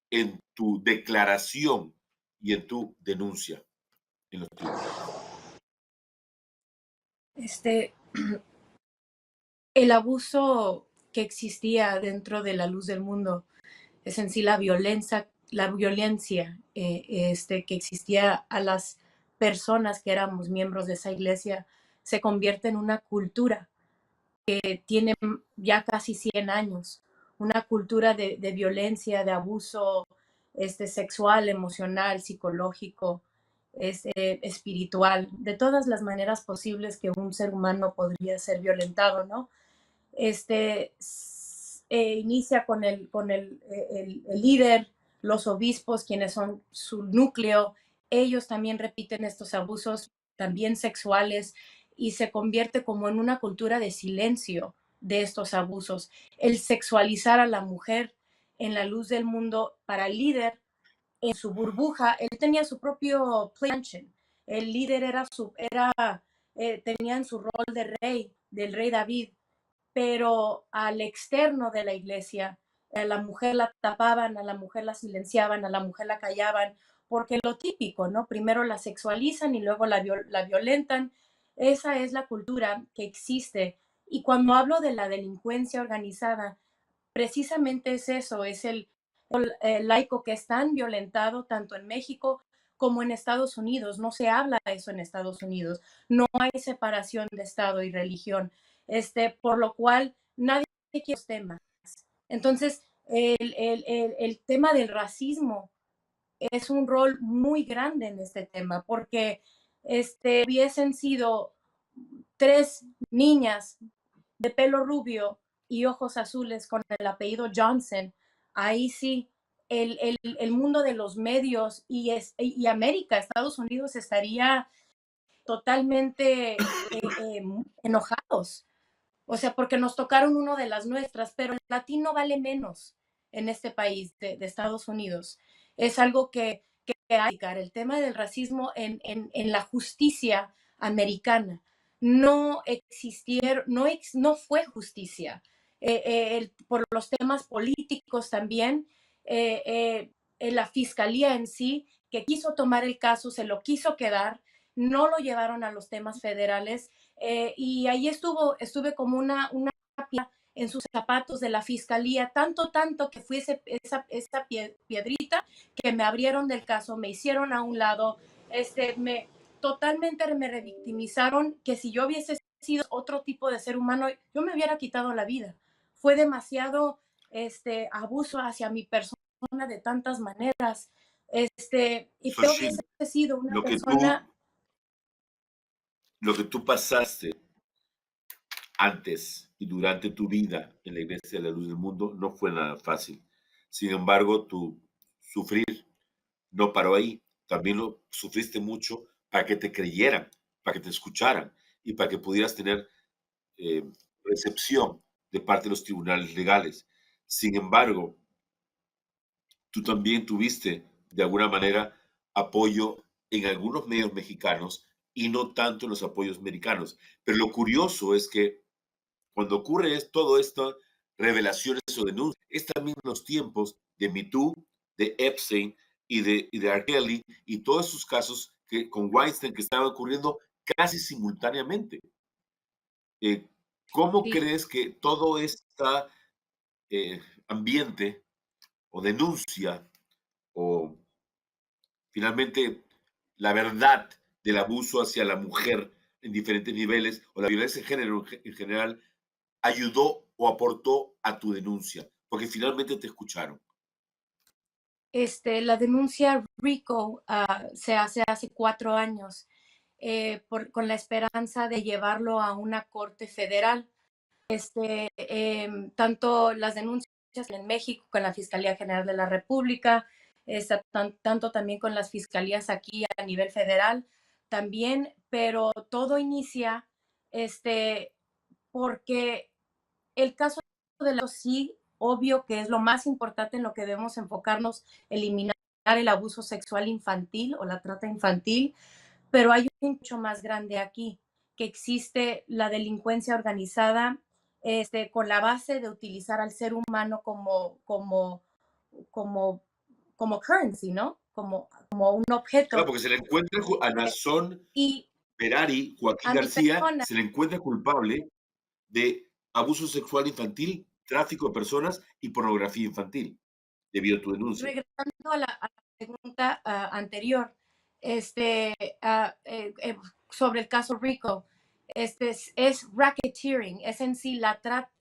en tu declaración y en tu denuncia en los tribunales. El abuso que existía dentro de la luz del mundo es en sí la violencia que existía a las personas que éramos miembros de esa iglesia, se convierte en una cultura que tiene ya casi 100 años, una cultura de violencia, de abuso sexual, emocional, psicológico, espiritual, de todas las maneras posibles que un ser humano podría ser violentado, ¿no? Inicia con el líder, los obispos, quienes son su núcleo, ellos también repiten estos abusos, también sexuales, y se convierte como en una cultura de silencio de estos abusos. El sexualizar a la mujer en la luz del mundo para el líder, en su burbuja, él tenía su propio mansion. El líder tenía en su rol de rey, del rey David, pero al externo de la iglesia, a la mujer la tapaban, a la mujer la silenciaban, a la mujer la callaban, porque lo típico, ¿no? Primero la sexualizan y luego la violentan. Esa es la cultura que existe. Y cuando hablo de la delincuencia organizada, precisamente es eso, es el laico que es tan violentado tanto en México como en Estados Unidos. No se habla de eso en Estados Unidos. No hay separación de Estado y religión. Por lo cual nadie quiere los temas. Entonces, el tema del racismo es un rol muy grande en este tema, porque hubiesen sido 3 niñas de pelo rubio y ojos azules con el apellido Johnson, ahí sí, el mundo de los medios y América, Estados Unidos, estaría totalmente enojados. O sea, porque nos tocaron uno de las nuestras, pero el latino vale menos en este país de Estados Unidos. Es algo que hay que el tema del racismo en la justicia americana. No existieron, no fue justicia. Por los temas políticos también, la fiscalía en sí, que quiso tomar el caso, se lo quiso quedar, no lo llevaron a los temas federales. Y ahí estuve como una en sus zapatos de la fiscalía, tanto que fui esa piedrita que me abrieron del caso, me hicieron a un lado, totalmente me revictimizaron, que si yo hubiese sido otro tipo de ser humano, yo me hubiera quitado la vida. Fue demasiado abuso hacia mi persona de tantas maneras. Y tengo que Xochitl, ser sido una lo que persona. tú pasaste antes y durante tu vida en la Iglesia de la Luz del Mundo no fue nada fácil. Sin embargo, tu sufrir no paró ahí. También lo sufriste mucho para que te creyeran, para que te escucharan y para que pudieras tener recepción de parte de los tribunales legales. Sin embargo, tú también tuviste de alguna manera apoyo en algunos medios mexicanos y no tanto en los apoyos americanos. Pero lo curioso es que cuando ocurre todo esto, revelaciones o denuncias, es también en los tiempos de Me Too, de Epstein y de R. Kelly y todos esos casos que, con Weinstein que estaban ocurriendo casi simultáneamente. ¿Cómo crees que todo este ambiente o denuncia o finalmente la verdad del abuso hacia la mujer en diferentes niveles o la violencia de género en general ayudó o aportó a tu denuncia? Porque finalmente te escucharon. La denuncia RICO se hace hace 4 años con la esperanza de llevarlo a una corte federal. Tanto las denuncias en México con la Fiscalía General de la República, tanto también con las fiscalías aquí a nivel federal también, pero todo inicia porque el caso de la sí, obvio que es lo más importante en lo que debemos enfocarnos, eliminar el abuso sexual infantil o la trata infantil, pero hay un mucho más grande aquí, que existe la delincuencia organizada con la base de utilizar al ser humano como currency, ¿no? Como un objeto. Claro, porque se le encuentra a Nazón Perari, Joaquín García, se le encuentra culpable de abuso sexual infantil, tráfico de personas y pornografía infantil, debido a tu denuncia. Regresando a la pregunta anterior, sobre el caso RICO, es racketeering, es en sí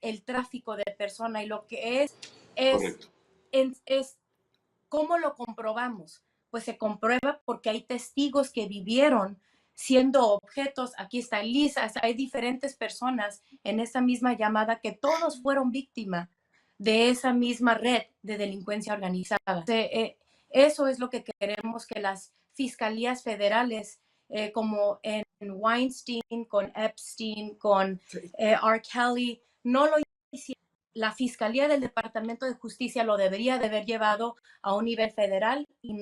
el tráfico de personas, y lo que es ¿cómo lo comprobamos? Pues se comprueba porque hay testigos que vivieron siendo objetos. Aquí está Elisa, hay diferentes personas en esa misma llamada que todos fueron víctimas de esa misma red de delincuencia organizada. Eso es lo que queremos, que las fiscalías federales, como en Weinstein, con Epstein, con R. Kelly, no lo hicieron. La Fiscalía del Departamento de Justicia lo debería de haber llevado a un nivel federal y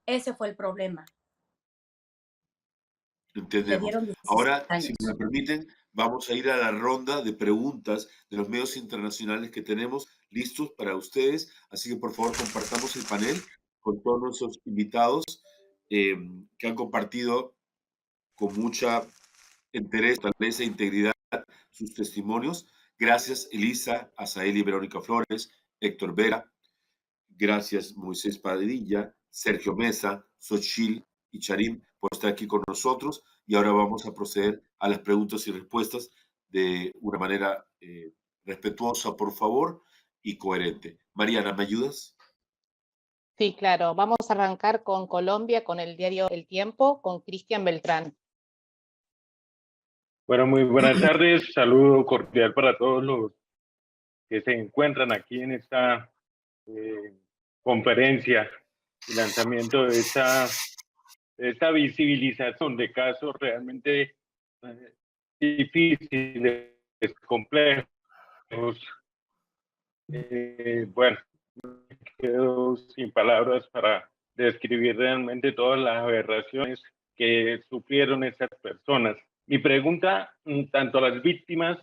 ese fue el problema. Entendemos. Ahora, si me permiten, vamos a ir a la ronda de preguntas de los medios internacionales que tenemos listos para ustedes. Así que, por favor, compartamos el panel con todos nuestros invitados que han compartido con mucha interés, fortaleza e integridad sus testimonios. Gracias, Elisa, Azaeli y Verónica Flores, Héctor Vera. Gracias, Moisés Padilla, Sergio Mesa, Xochitl y Charim por estar aquí con nosotros. Y ahora vamos a proceder a las preguntas y respuestas de una manera respetuosa, por favor, y coherente. Mariana, ¿me ayudas? Sí, claro. Vamos a arrancar con Colombia, con el diario El Tiempo, con Cristian Beltrán. Bueno, muy buenas tardes. Saludo cordial para todos los que se encuentran aquí en esta conferencia y lanzamiento de esta visibilización de casos realmente difíciles, complejos. Bueno, me quedo sin palabras para describir realmente todas las aberraciones que sufrieron estas personas. Mi pregunta, tanto a las víctimas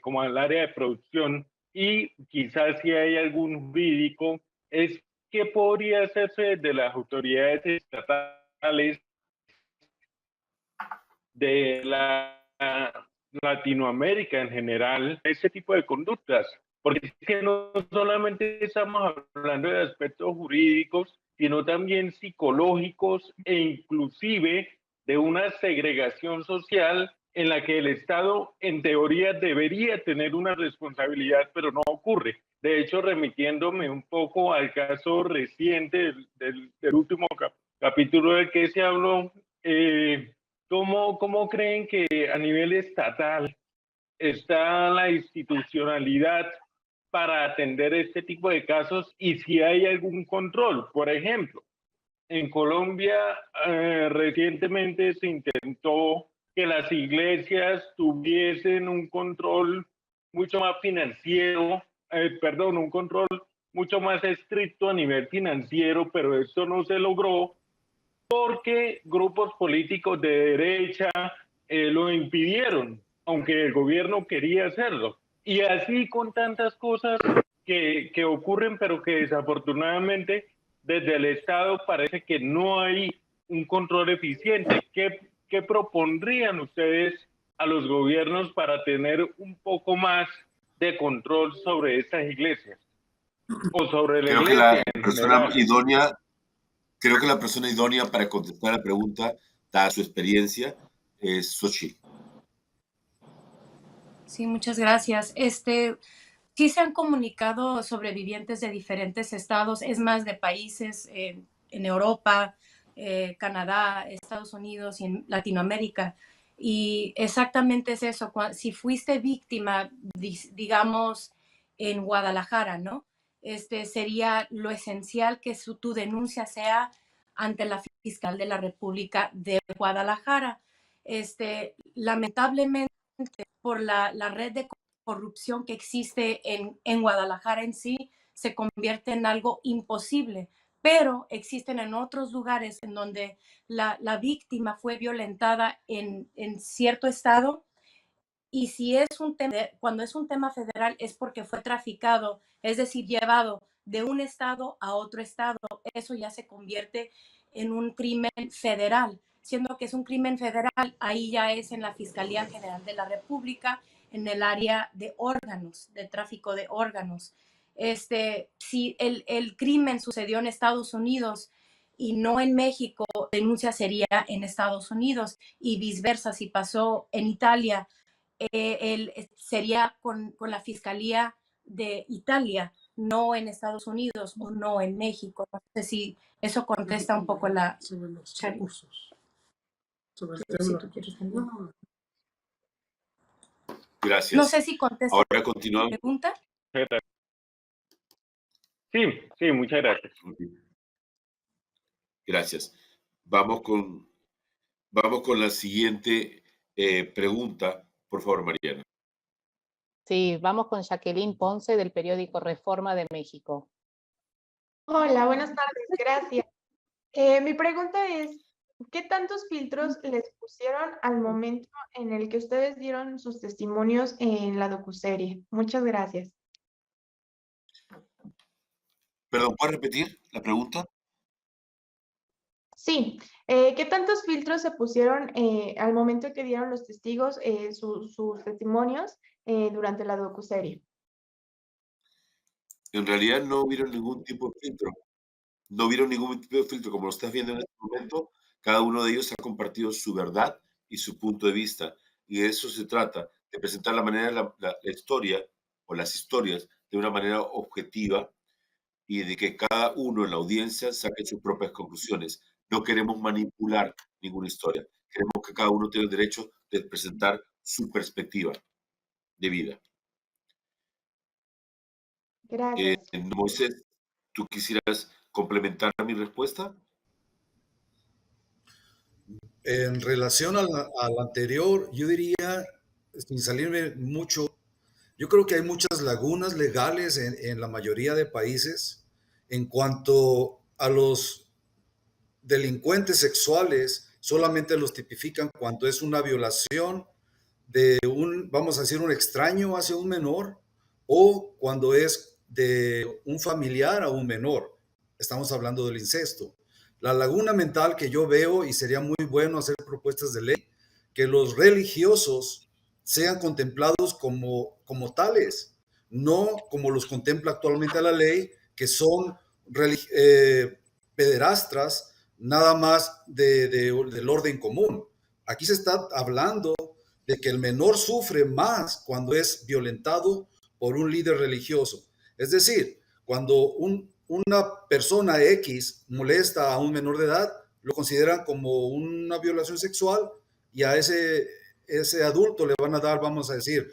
como al área de producción, y quizás si hay algún jurídico, es qué podría hacerse de las autoridades estatales de Latinoamérica en general, ese tipo de conductas, porque es que no solamente estamos hablando de aspectos jurídicos, sino también psicológicos e inclusive de una segregación social en la que el Estado, en teoría, debería tener una responsabilidad, pero no ocurre. De hecho, remitiéndome un poco al caso reciente del último capítulo del que se habló, ¿cómo creen que a nivel estatal está la institucionalidad para atender este tipo de casos y si hay algún control? Por ejemplo, en Colombia recientemente se intentó que las iglesias tuviesen un control mucho más financiero, un control mucho más estricto a nivel financiero, pero esto no se logró porque grupos políticos de derecha lo impidieron, aunque el gobierno quería hacerlo. Y así con tantas cosas que ocurren, pero que desafortunadamente desde el Estado parece que no hay un control eficiente. ¿Qué propondrían ustedes a los gobiernos para tener un poco más de control sobre estas iglesias? O sobre la iglesia en general. Creo que la persona idónea para contestar la pregunta, dada su experiencia, es Xochitl. Sí, muchas gracias. Sí se han comunicado sobrevivientes de diferentes estados, es más, de países en Europa, Canadá, Estados Unidos y en Latinoamérica. Y exactamente es eso. Si fuiste víctima, digamos, en Guadalajara, ¿no? Sería lo esencial que tu denuncia sea ante la fiscal de la República de Guadalajara. Lamentablemente, por la red de corrupción que existe en Guadalajara en sí, se convierte en algo imposible, pero existen en otros lugares en donde la víctima fue violentada en cierto estado, y si es cuando es un tema federal es porque fue traficado, es decir, llevado de un estado a otro estado. Eso ya se convierte en un crimen federal. Siendo que es un crimen federal, ahí ya es en la Fiscalía General de la República, en el área de órganos, de tráfico de órganos. Si el crimen sucedió en Estados Unidos y no en México, la denuncia sería en Estados Unidos, y viceversa, si pasó en Italia, sería con la Fiscalía de Italia, no en Estados Unidos o no en México. No sé si eso contesta un poco sobre los recursos. Sobre el tema. Gracias. No sé si contesta. Ahora continuamos. ¿Pregunta? Sí, muchas gracias. Gracias. Vamos con la siguiente pregunta. Por favor, Mariana. Sí, vamos con Jacqueline Ponce del periódico Reforma de México. Hola, buenas tardes, gracias. Mi pregunta es, ¿qué tantos filtros les pusieron al momento en el que ustedes dieron sus testimonios en la docuserie? Muchas gracias. Perdón, ¿puedes repetir la pregunta? Sí, ¿qué tantos filtros se pusieron al momento que dieron los testigos sus testimonios durante la docuserie? En realidad no hubieron ningún tipo de filtro. No hubieron ningún tipo de filtro. Como lo estás viendo en este momento, cada uno de ellos ha compartido su verdad y su punto de vista. Y de eso se trata, de presentar la historia o las historias de una manera objetiva y de que cada uno en la audiencia saque sus propias conclusiones. No queremos manipular ninguna historia. Queremos que cada uno tenga el derecho de presentar su perspectiva de vida. Gracias. Moisés, ¿tú quisieras complementar mi respuesta? En relación al anterior, yo diría, sin salirme mucho, yo creo que hay muchas lagunas legales en la mayoría de países en cuanto a los delincuentes sexuales. Solamente los tipifican cuando es una violación de vamos a decir, un extraño hacia un menor, o cuando es de un familiar a un menor. Estamos hablando del incesto. La laguna mental que yo veo, y sería muy bueno hacer propuestas de ley, que los religiosos sean contemplados como tales, no como los contempla actualmente la ley, que son pederastras nada más del orden común. Aquí se está hablando de que el menor sufre más cuando es violentado por un líder religioso. Es decir, cuando una persona X molesta a un menor de edad, lo consideran como una violación sexual y a ese adulto le van a dar, vamos a decir,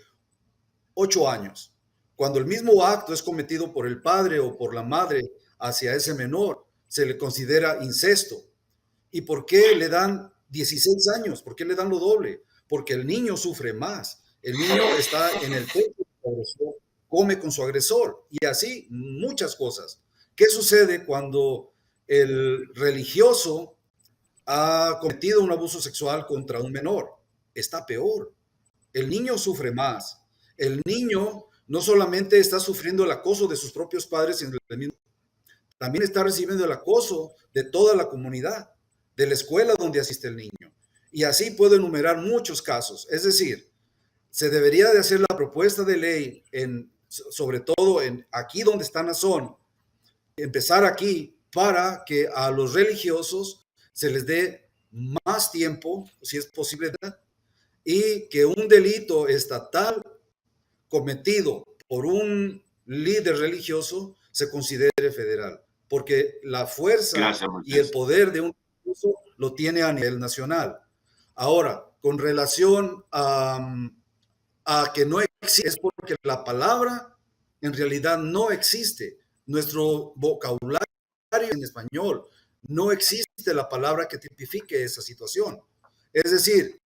8 años. Cuando el mismo acto es cometido por el padre o por la madre hacia ese menor, se le considera incesto. ¿Y por qué le dan 16 años? ¿Por qué le dan lo doble? Porque el niño sufre más. El niño está en el pecho de su agresor, come con su agresor y así muchas cosas. ¿Qué sucede cuando el religioso ha cometido un abuso sexual contra un menor? Está peor. El niño sufre más. El niño no solamente está sufriendo el acoso de sus propios padres, sino también está recibiendo el acoso de toda la comunidad, de la escuela donde asiste el niño. Y así puedo enumerar muchos casos. Es decir, se debería de hacer la propuesta de ley, sobre todo aquí donde está Nazón, empezar aquí para que a los religiosos se les dé más tiempo, si es posible, y que un delito estatal cometido por un líder religioso se considere federal, porque la fuerza y el poder de un religioso lo tiene a nivel nacional. Ahora, con relación a que no existe, es porque la palabra en realidad no existe. Nuestro vocabulario en español no existe la palabra que tipifique esa situación. Es decir,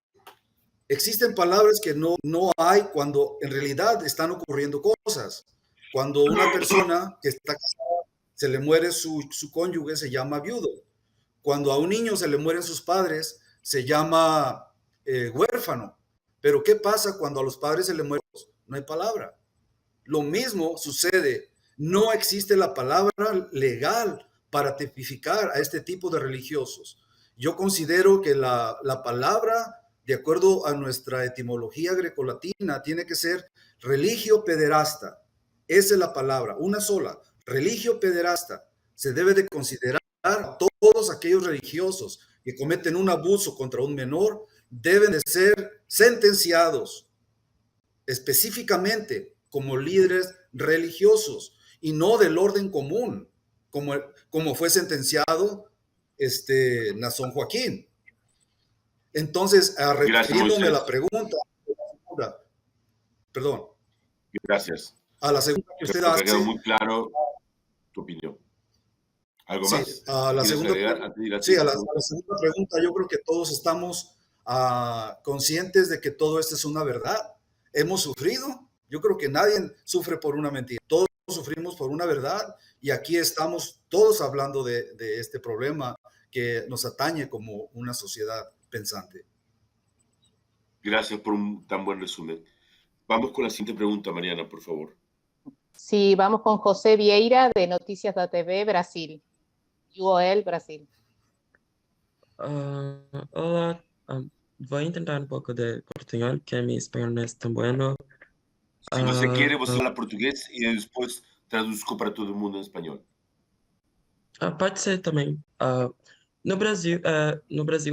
existen palabras que no hay cuando en realidad están ocurriendo cosas. Cuando una persona que está casada se le muere su cónyuge, se llama viudo. Cuando a un niño se le mueren sus padres, se llama huérfano. Pero ¿qué pasa cuando a los padres se le mueren? No hay palabra. Lo mismo sucede. No existe la palabra legal para tipificar a este tipo de religiosos. Yo considero que la palabra, de acuerdo a nuestra etimología grecolatina, tiene que ser religio pederasta. Esa es la palabra, una sola, religio pederasta. Se debe de considerar a todos aquellos religiosos que cometen un abuso contra un menor, deben de ser sentenciados específicamente como líderes religiosos y no del orden común, como fue sentenciado Nazón Joaquín. Entonces, refiriéndome a la pregunta, perdón. Gracias. A la segunda que usted hace. Quedó muy claro tu opinión. ¿Algo más? A la segunda pregunta, yo creo que todos estamos conscientes de que todo esto es una verdad. Hemos sufrido. Yo creo que nadie sufre por una mentira. Todos sufrimos por una verdad y aquí estamos todos hablando de este problema que nos atañe como una sociedad pensante. Gracias por un tan buen resumen. Vamos con la siguiente pregunta, Mariana, por favor. Sí, vamos con José Vieira de Noticias da TV, Brasil. UOL, Brasil. Hola, voy a intentar un poco de portuñol, que mi español no es tan bueno. Se você quiere, você fala português e depois traduzco para todo mundo em espanhol. Pode ser também. No Brasil,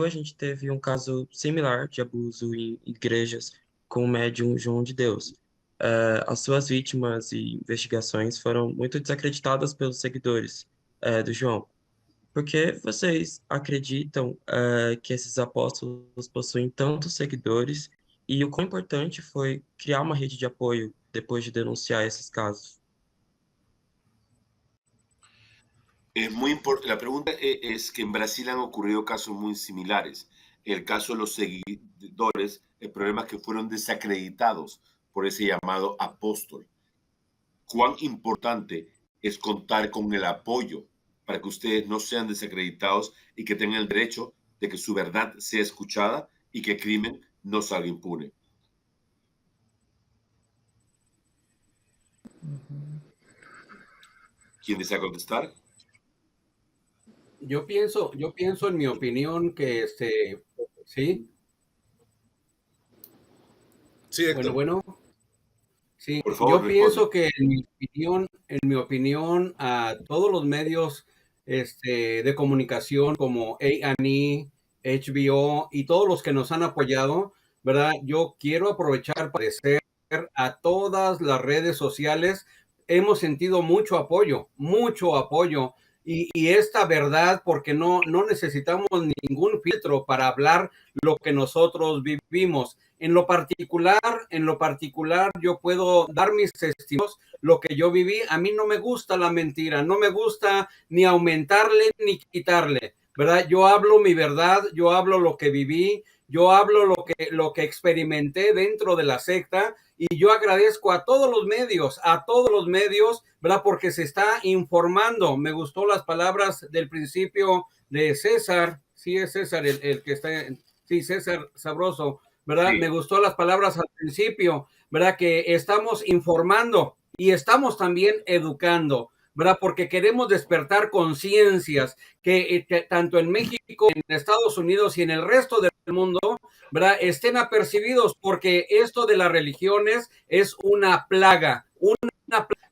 a gente teve um caso similar de abuso em igrejas com o médium João de Deus. As suas vítimas e investigações foram muito desacreditadas pelos seguidores do João. Por que vocês acreditam que esses apóstolos possuem tantos seguidores e o quão importante foi criar uma rede de apoio depois de denunciar esses casos? Es muy importante. La pregunta es que en Brasil han ocurrido casos muy similares. El caso de los seguidores, el problema es que fueron desacreditados por ese llamado apóstol. ¿Cuán importante es contar con el apoyo para que ustedes no sean desacreditados y que tengan el derecho de que su verdad sea escuchada y que el crimen no salga impune? ¿Quién desea contestar? Yo pienso en mi opinión que ¿sí? Sí, Héctor. Bueno. Sí, por favor, yo pienso que en mi opinión, a todos los medios de comunicación como A&E, HBO y todos los que nos han apoyado, ¿verdad? Yo quiero aprovechar para agradecer a todas las redes sociales hemos sentido mucho apoyo. Y esta verdad, porque no necesitamos ningún filtro para hablar lo que nosotros vivimos. En lo particular, yo puedo dar mis testimonios, lo que yo viví. A mí no me gusta la mentira, no me gusta ni aumentarle ni quitarle, ¿verdad? Yo hablo mi verdad, yo hablo lo que viví, yo hablo lo que experimenté dentro de la secta, y yo agradezco a todos los medios, ¿verdad? Porque se está informando. Me gustó las palabras del principio de César, sí es César el que está, sí, César Sabroso, ¿verdad? Sí. Me gustó las palabras al principio, ¿verdad? Que estamos informando y estamos también educando, ¿verdad? Porque queremos despertar conciencias que tanto en México, en Estados Unidos y en el resto del mundo, ¿verdad? Estén apercibidos, porque esto de las religiones es una plaga,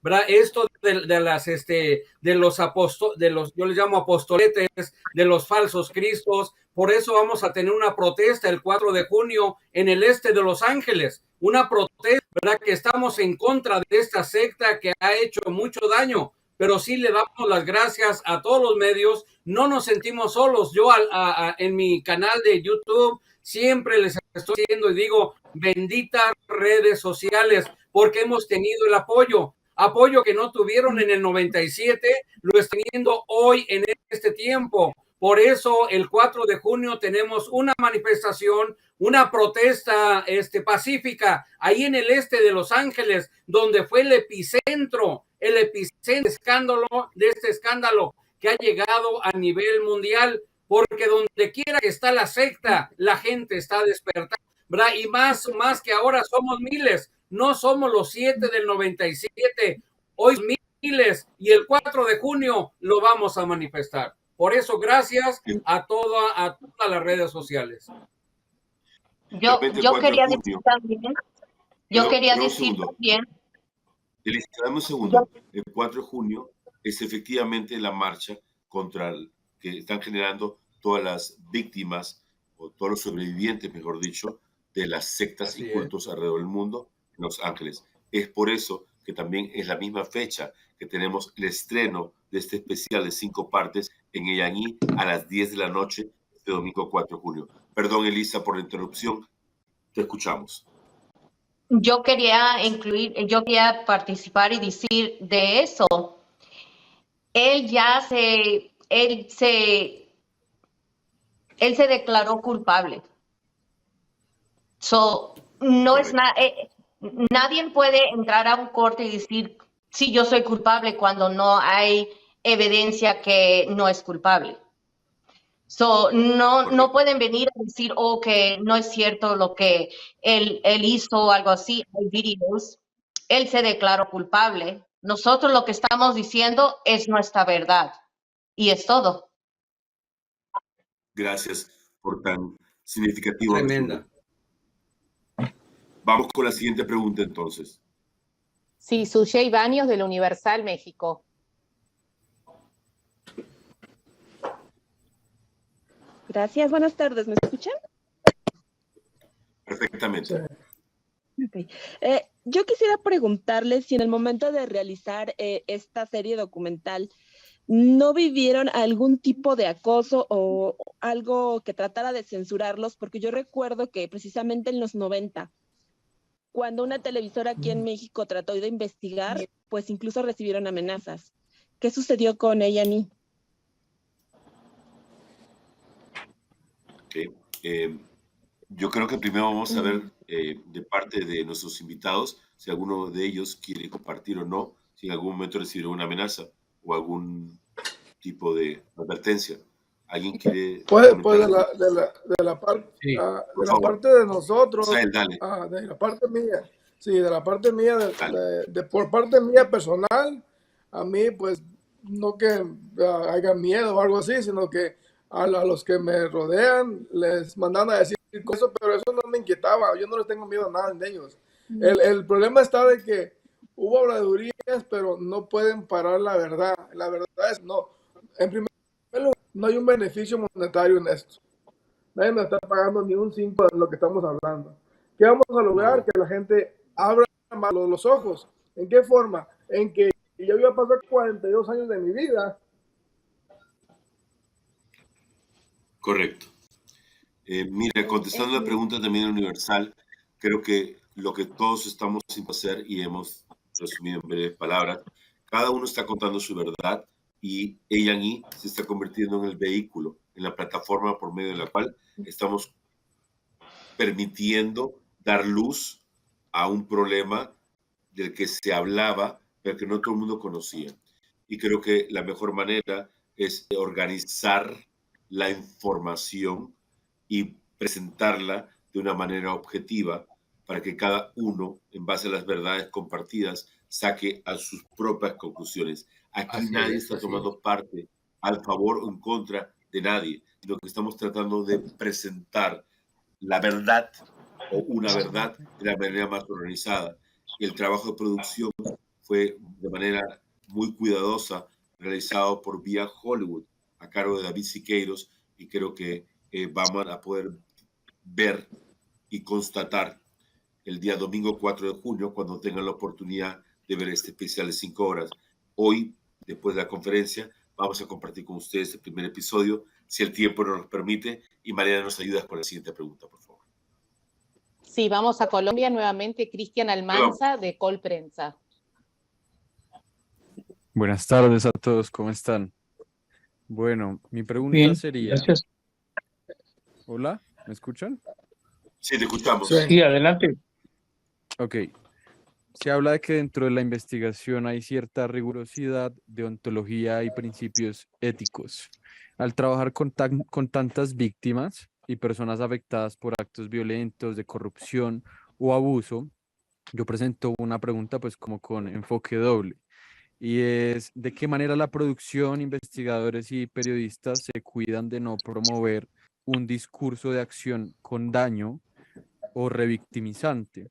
¿verdad? Esto de los apóstoles, yo les llamo apostoletes, de los falsos cristos. Por eso vamos a tener una protesta el 4 de junio en el este de Los Ángeles, una protesta, ¿verdad? Que estamos en contra de esta secta que ha hecho mucho daño, pero sí le damos las gracias a todos los medios. No nos sentimos solos. Yo en mi canal de YouTube siempre les estoy diciendo y digo, benditas redes sociales, porque hemos tenido el apoyo que no tuvieron en el 97, lo están teniendo hoy en este tiempo. Por eso el 4 de junio tenemos una manifestación, una protesta pacífica ahí en el este de Los Ángeles, donde fue el epicentro de este escándalo que ha llegado a nivel mundial, porque donde quiera que está la secta, la gente está despertando, ¿verdad? Y más que ahora somos miles, no somos los 7 del 97, hoy miles, y el 4 de junio lo vamos a manifestar. Por eso, gracias a todas las redes sociales. Yo quería decir también, Elisa, dame un segundo. El 4 de junio es efectivamente la marcha contra que están generando todas las víctimas, o todos los sobrevivientes, mejor dicho, de las sectas y cultos alrededor del mundo, en Los Ángeles. Es por eso que también es la misma fecha que tenemos el estreno de este especial de 5 partes en A&E a las 10 de la noche, este domingo 4 de junio. Perdón, Elisa, por la interrupción. Te escuchamos. Yo quería participar y decir de eso. Él se declaró culpable. No es nadie puede entrar a un corte y decir, sí, yo soy culpable, cuando no hay evidencia que no es culpable. No pueden venir a decir, que no es cierto lo que él hizo o algo así. Hay videos. Él se declaró culpable. Nosotros lo que estamos diciendo es nuestra verdad. Y es todo. Gracias por tan significativo. Tremenda. Vamos con la siguiente pregunta, entonces. Sí, Sujei Baños, del Universal México. Gracias, buenas tardes, ¿me escuchan? Perfectamente. Okay. Yo quisiera preguntarle si en el momento de realizar esta serie documental no vivieron algún tipo de acoso o algo que tratara de censurarlos, porque yo recuerdo que precisamente en los 90, cuando una televisora aquí en México trató de investigar, pues incluso recibieron amenazas. ¿Qué sucedió con A&E? Yo creo que primero vamos a ver de parte de nuestros invitados si alguno de ellos quiere compartir o no, si en algún momento recibieron una amenaza o algún tipo de advertencia. ¿Alguien quiere? Pues de la parte de nosotros, dale. De la parte mía, sí, de la parte mía, por parte mía personal, a mí pues no que haya miedo o algo así, sino que a los que me rodean les mandan a decir cosas, pero eso no me inquietaba, yo no les tengo miedo a nada de ellos. El problema está de que hubo habladurías, pero no pueden parar la verdad. La verdad es no. En primer lugar, no hay un beneficio monetario en esto. Nadie nos está pagando ni un 5 de lo que estamos hablando. ¿Qué vamos a lograr? Que la gente abra más los ojos ¿En qué forma? En que yo iba a pasar 42 años de mi vida. Correcto. Mira, contestando la pregunta también universal, creo que lo que todos estamos sin hacer y hemos resumido en breves palabras, cada uno está contando su verdad y A&E se está convirtiendo en el vehículo, en la plataforma por medio de la cual estamos permitiendo dar luz a un problema del que se hablaba, pero que no todo el mundo conocía. Y creo que la mejor manera es organizar la información y presentarla de una manera objetiva para que cada uno, en base a las verdades compartidas, saque a sus propias conclusiones. Aquí nadie está tomando parte al favor o en contra de nadie. Lo que estamos tratando de presentar la verdad o una verdad de la manera más organizada. Y el trabajo de producción fue de manera muy cuidadosa realizado por Vía Hollywood a cargo de David Siqueiros, y creo que vamos a poder ver y constatar el día domingo 4 de junio cuando tengan la oportunidad de ver este especial de 5 horas. Hoy, después de la conferencia, vamos a compartir con ustedes el primer episodio, si el tiempo nos lo permite, y Mariana nos ayuda con la siguiente pregunta, por favor. Sí, vamos a Colombia nuevamente. Cristian Almanza, de Colprensa. Buenas tardes a todos, ¿cómo están? Bueno, mi pregunta Bien, sería... gracias. Hola, ¿me escuchan? Sí, te escuchamos. Sí, adelante. Ok. Se habla de que dentro de la investigación hay cierta rigurosidad, deontología y principios éticos. Al trabajar con tantas víctimas y personas afectadas por actos violentos, de corrupción o abuso, yo presento una pregunta pues como con enfoque doble. Y es, ¿de qué manera la producción, investigadores y periodistas se cuidan de no promover un discurso de acción con daño o revictimizante?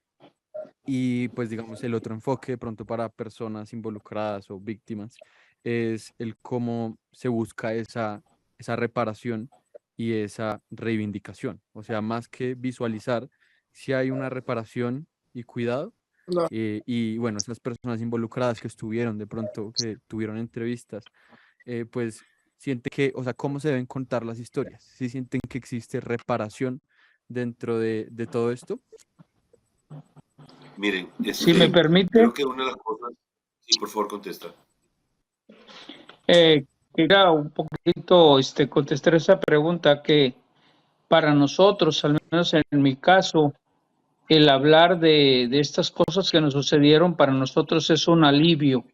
Y pues digamos el otro enfoque de pronto para personas involucradas o víctimas es el cómo se busca esa reparación y esa reivindicación. O sea, más que visualizar si hay una reparación y cuidado, No. y bueno, esas personas involucradas que estuvieron de pronto, que tuvieron entrevistas, pues siente que, o sea, ¿cómo se deben contar las historias? ¿Sí sienten que existe reparación dentro de todo esto? Miren, Si me permite, creo que una de las cosas... Sí, por favor, contesta. quería un poquito contestar esa pregunta que para nosotros, al menos en mi caso, el hablar de estas cosas que nos sucedieron para nosotros es un alivio,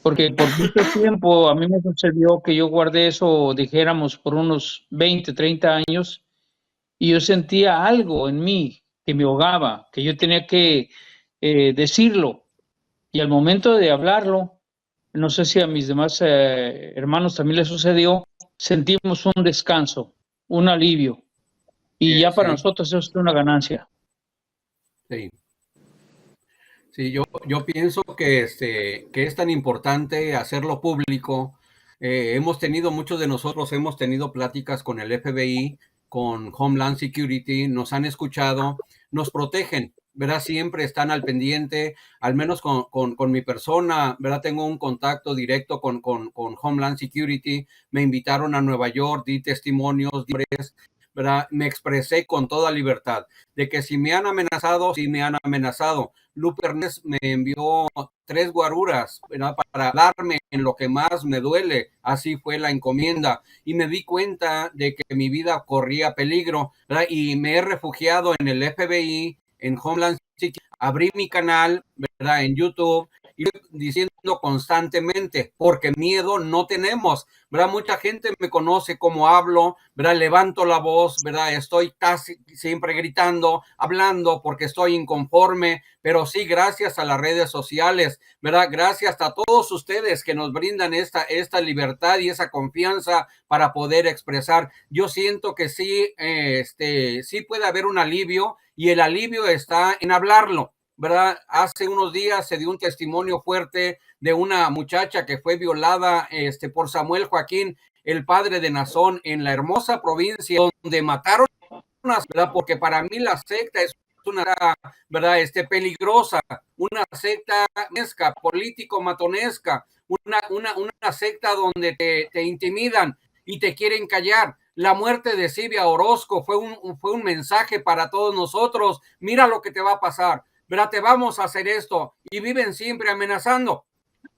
porque por mucho tiempo a mí me sucedió que yo guardé eso, dijéramos, por unos 20, 30 años, y yo sentía algo en mí que me ahogaba, que yo tenía que decirlo, y al momento de hablarlo, no sé si a mis demás hermanos también les sucedió, sentimos un descanso, un alivio, y ya para nosotros eso es una ganancia. Sí. Sí, yo pienso que es tan importante hacerlo público. Muchos de nosotros hemos tenido pláticas con el FBI, con Homeland Security, nos han escuchado, nos protegen, ¿verdad? Siempre están al pendiente, al menos con mi persona, ¿verdad? Tengo un contacto directo con Homeland Security, me invitaron a Nueva York, di testimonios, ¿verdad? Me expresé con toda libertad de que si me han amenazado, sí me han amenazado. Lupe Ernest me envió 3 guaruras, ¿verdad? Para darme en lo que más me duele. Así fue la encomienda. Y me di cuenta de que mi vida corría peligro, ¿verdad? Y me he refugiado en el FBI, en Homeland Security. Abrí mi canal, ¿verdad? En YouTube, y diciendo constantemente, porque miedo no tenemos, ¿verdad? Mucha gente me conoce como hablo, ¿verdad? Levanto la voz, ¿verdad? Estoy casi siempre gritando, hablando porque estoy inconforme, pero sí, gracias a las redes sociales, ¿verdad? Gracias a todos ustedes que nos brindan esta libertad y esa confianza para poder expresar. Yo siento que sí, sí puede haber un alivio, y el alivio está en hablarlo, ¿verdad? Hace unos días se dio un testimonio fuerte de una muchacha que fue violada por Samuel Joaquín, el padre de Nazón, en la hermosa provincia donde mataron, ¿verdad? Porque para mí la secta es una, ¿verdad? Peligrosa, una secta político-matonesca, una secta donde te intimidan y te quieren callar. La muerte de Silvia Orozco fue un mensaje para todos nosotros. Mira lo que te va a pasar, ¿verdad? Te vamos a hacer esto, y viven siempre amenazando.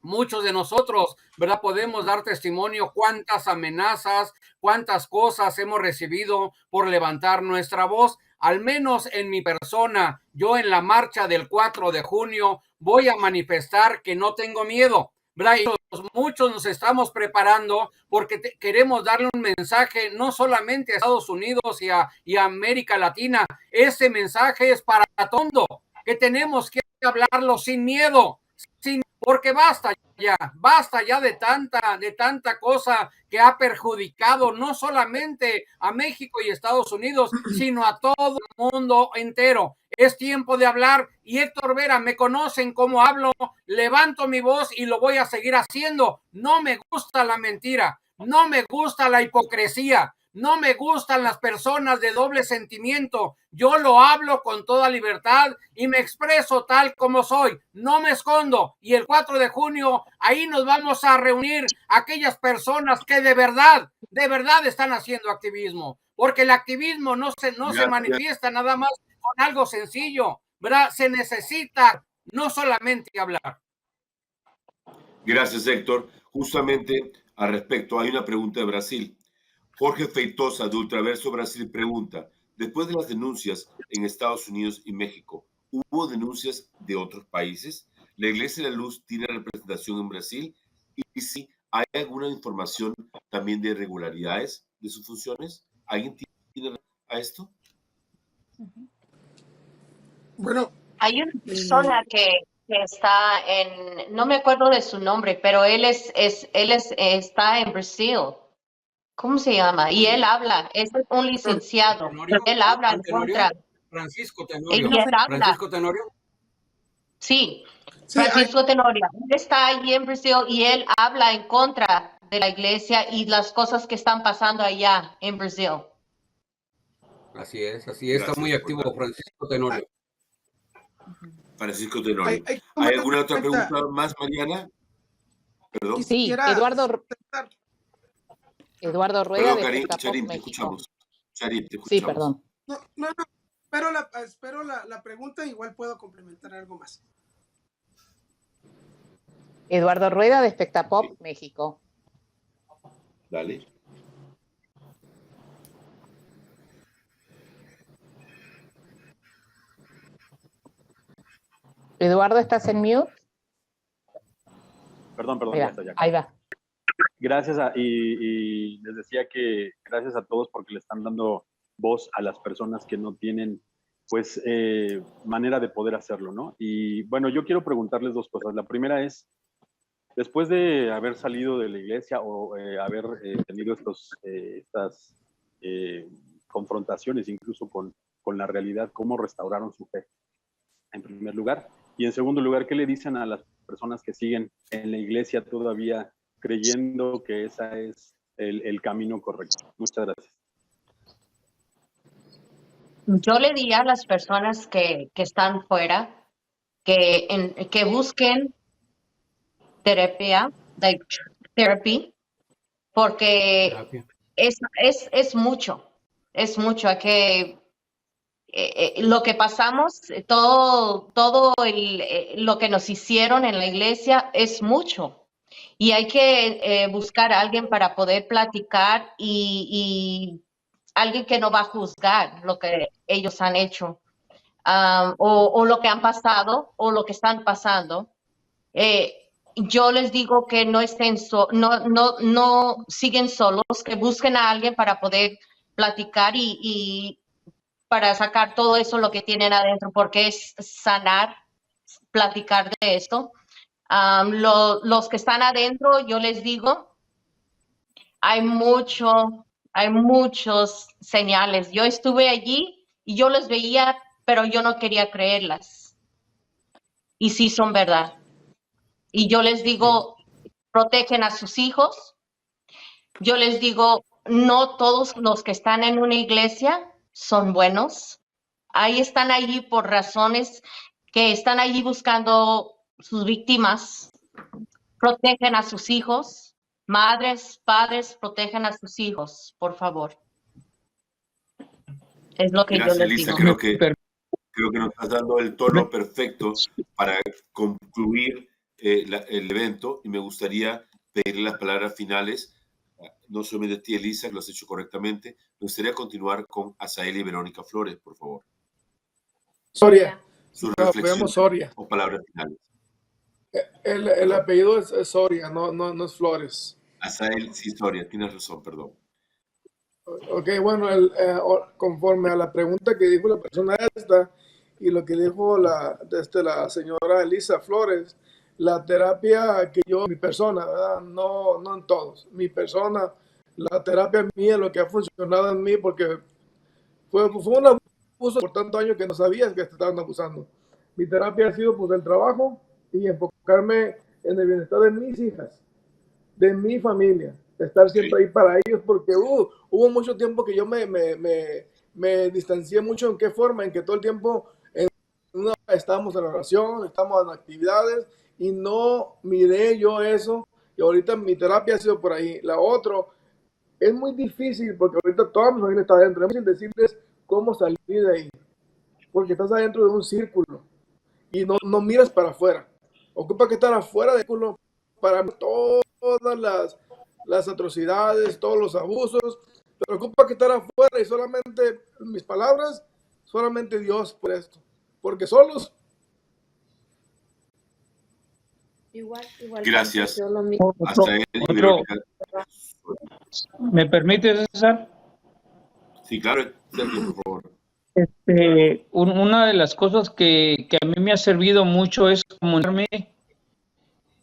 Muchos de nosotros, ¿verdad? Podemos dar testimonio cuántas amenazas, cuántas cosas hemos recibido por levantar nuestra voz. Al menos en mi persona, yo en la marcha del 4 de junio voy a manifestar que no tengo miedo, ¿verdad? Y muchos nos estamos preparando porque queremos darle un mensaje no solamente a Estados Unidos y a América Latina. Ese mensaje es para todo el mundo, que tenemos que hablarlo sin miedo, porque basta ya de tanta cosa que ha perjudicado no solamente a México y Estados Unidos, sino a todo el mundo entero. Es tiempo de hablar, y Héctor Vera, me conocen cómo hablo, levanto mi voz y lo voy a seguir haciendo. No me gusta la mentira, no me gusta la hipocresía, no me gustan las personas de doble sentimiento. Yo lo hablo con toda libertad y me expreso tal como soy. No me escondo. Y el 4 de junio, ahí nos vamos a reunir aquellas personas que de verdad están haciendo activismo. Porque el activismo no se manifiesta nada más con algo sencillo, ¿verdad? Se necesita no solamente hablar. Gracias, Héctor. Justamente al respecto, hay una pregunta de Brasil. Jorge Feitosa, de Ultraverso Brasil, pregunta: después de las denuncias en Estados Unidos y México, ¿hubo denuncias de otros países? ¿La Iglesia de la Luz tiene representación en Brasil? Y si hay alguna información también de irregularidades de sus funciones, ¿alguien tiene a esto? Bueno, hay una persona que está no me acuerdo de su nombre, pero él está en Brasil. ¿Cómo se llama? Y él habla, es un licenciado. Él habla en contra. Francisco Y Tenorio. él habla. Francisco Tenorio. Sí, Francisco Tenorio. Él está allí en Brasil y él habla en contra de la iglesia y las cosas que están pasando allá en Brasil. Así es, está muy activo Francisco Tenorio. Francisco Tenorio. ¿Hay alguna otra pregunta más, Mariana? Perdón. Sí, Eduardo Rueda. Perdón, de Karim, Pop Charim, te México. escuchamos. Charim, te escuchamos. Sí, perdón. No, espero la pregunta, igual puedo complementar algo más. Eduardo Rueda, de Espectapop México. Dale. Eduardo, ¿estás en mute? Perdón, Ahí ya va. estoy acá. Ahí va. Gracias y les decía que gracias a todos porque le están dando voz a las personas que no tienen pues manera de poder hacerlo, ¿no? Y bueno, yo quiero preguntarles dos cosas. La primera es, después de haber salido de la iglesia o haber tenido estas confrontaciones incluso con la realidad, ¿cómo restauraron su fe? En primer lugar. Y en segundo lugar, ¿qué le dicen a las personas que siguen en la iglesia todavía creyendo que ese es el camino correcto? Muchas gracias. Yo le diría a las personas que están fuera que busquen terapia, porque es mucho. Hay que lo que pasamos, todo lo que nos hicieron en la iglesia es mucho. Y hay que buscar a alguien para poder platicar y alguien que no va a juzgar lo que ellos han hecho o lo que han pasado o lo que están pasando. Yo les digo que no estén no siguen solos, que busquen a alguien para poder platicar y para sacar todo eso lo que tienen adentro, porque es sanar, platicar de esto. Los que están adentro, yo les digo, hay muchos señales. Yo estuve allí y yo les veía, pero yo no quería creerlas. Y sí son verdad. Y yo les digo, protegen a sus hijos. Yo les digo, no todos los que están en una iglesia son buenos. Ahí están allí por razones que están allí buscando sus víctimas. Protegen a sus hijos. Madres, padres, protegen a sus hijos, por favor. Es lo que Gracias, yo les Elisa. digo. Creo que nos estás dando el tono perfecto para concluir el evento y me gustaría pedirle las palabras finales, no solamente a ti, Elisa, que lo has hecho correctamente. Me gustaría continuar con Azael y Verónica Flores, por favor. Soria. Su No, reflexión apoyamos Soria. o palabras finales. El apellido es Soria, no es Flores. Azael, sí, Soria, tienes razón, perdón. Ok, bueno, conforme a la pregunta que dijo la persona esta y lo que dijo la señora Elisa Flores, la terapia que yo, mi persona, ¿verdad? No en todos, mi persona, la terapia mía, lo que ha funcionado en mí, porque fue un abuso por tantos años que no sabías que te estaban abusando. Mi terapia ha sido pues el trabajo y enfocarme en el bienestar de mis hijas, de mi familia, estar siempre ahí para ellos, porque hubo mucho tiempo que yo me distancié mucho. ¿En qué forma? En que todo el tiempo estábamos en oración, estábamos en actividades y no miré yo eso, y ahorita mi terapia ha sido por ahí. La otra, es muy difícil porque ahorita toda mi familia está adentro, es muy difícil decirles cómo salir de ahí, porque estás adentro de un círculo y no miras para afuera. Ocupa que estar afuera del círculo para todas las atrocidades, todos los abusos, pero ocupa que estar afuera y solamente, mis palabras, solamente Dios por esto, porque solos. Igual. Gracias. ¿Me permite, César? Sí, claro, Sergio, por favor. Una de las cosas que a mí me ha servido mucho es comunicarme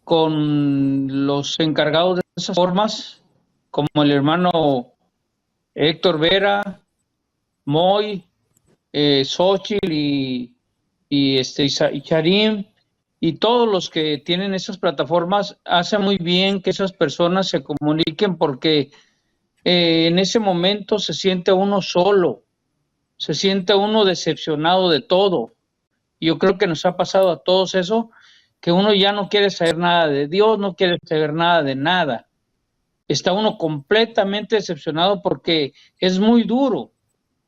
con los encargados de esas formas, como el hermano Héctor Vera, Moy, Xochitl y Charim, y todos los que tienen esas plataformas. Hace muy bien que esas personas se comuniquen, porque en ese momento se siente uno solo, se siente uno decepcionado de todo. Yo creo que nos ha pasado a todos eso, que uno ya no quiere saber nada de Dios, no quiere saber nada de nada. Está uno completamente decepcionado porque es muy duro.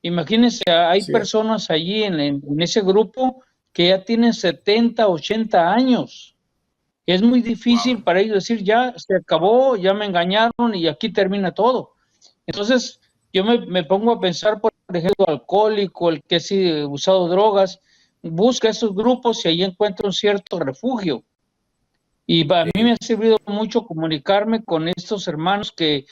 Imagínense, hay personas allí en ese grupo que ya tienen 70, 80 años. Es muy difícil para ellos decir, ya se acabó, ya me engañaron y aquí termina todo. Entonces, yo me pongo a pensar, por ejemplo, el alcohólico, el que ha usado drogas, busca esos grupos y ahí encuentra un cierto refugio. Y para mí me ha servido mucho comunicarme con estos hermanos que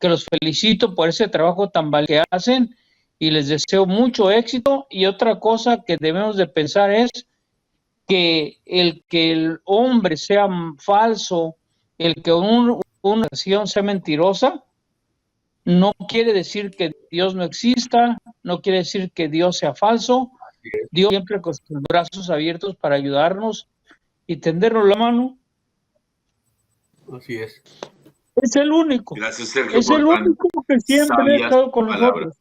los felicito por ese trabajo tan valiente que hacen y les deseo mucho éxito. Y otra cosa que debemos de pensar es que el hombre sea falso, el que una nación sea mentirosa, no quiere decir que Dios no exista, no quiere decir que Dios sea falso. Dios siempre con sus brazos abiertos para ayudarnos y tendernos la mano. Así es. Es el único. Gracias, Sergio, Es el único que siempre ha estado con nosotros.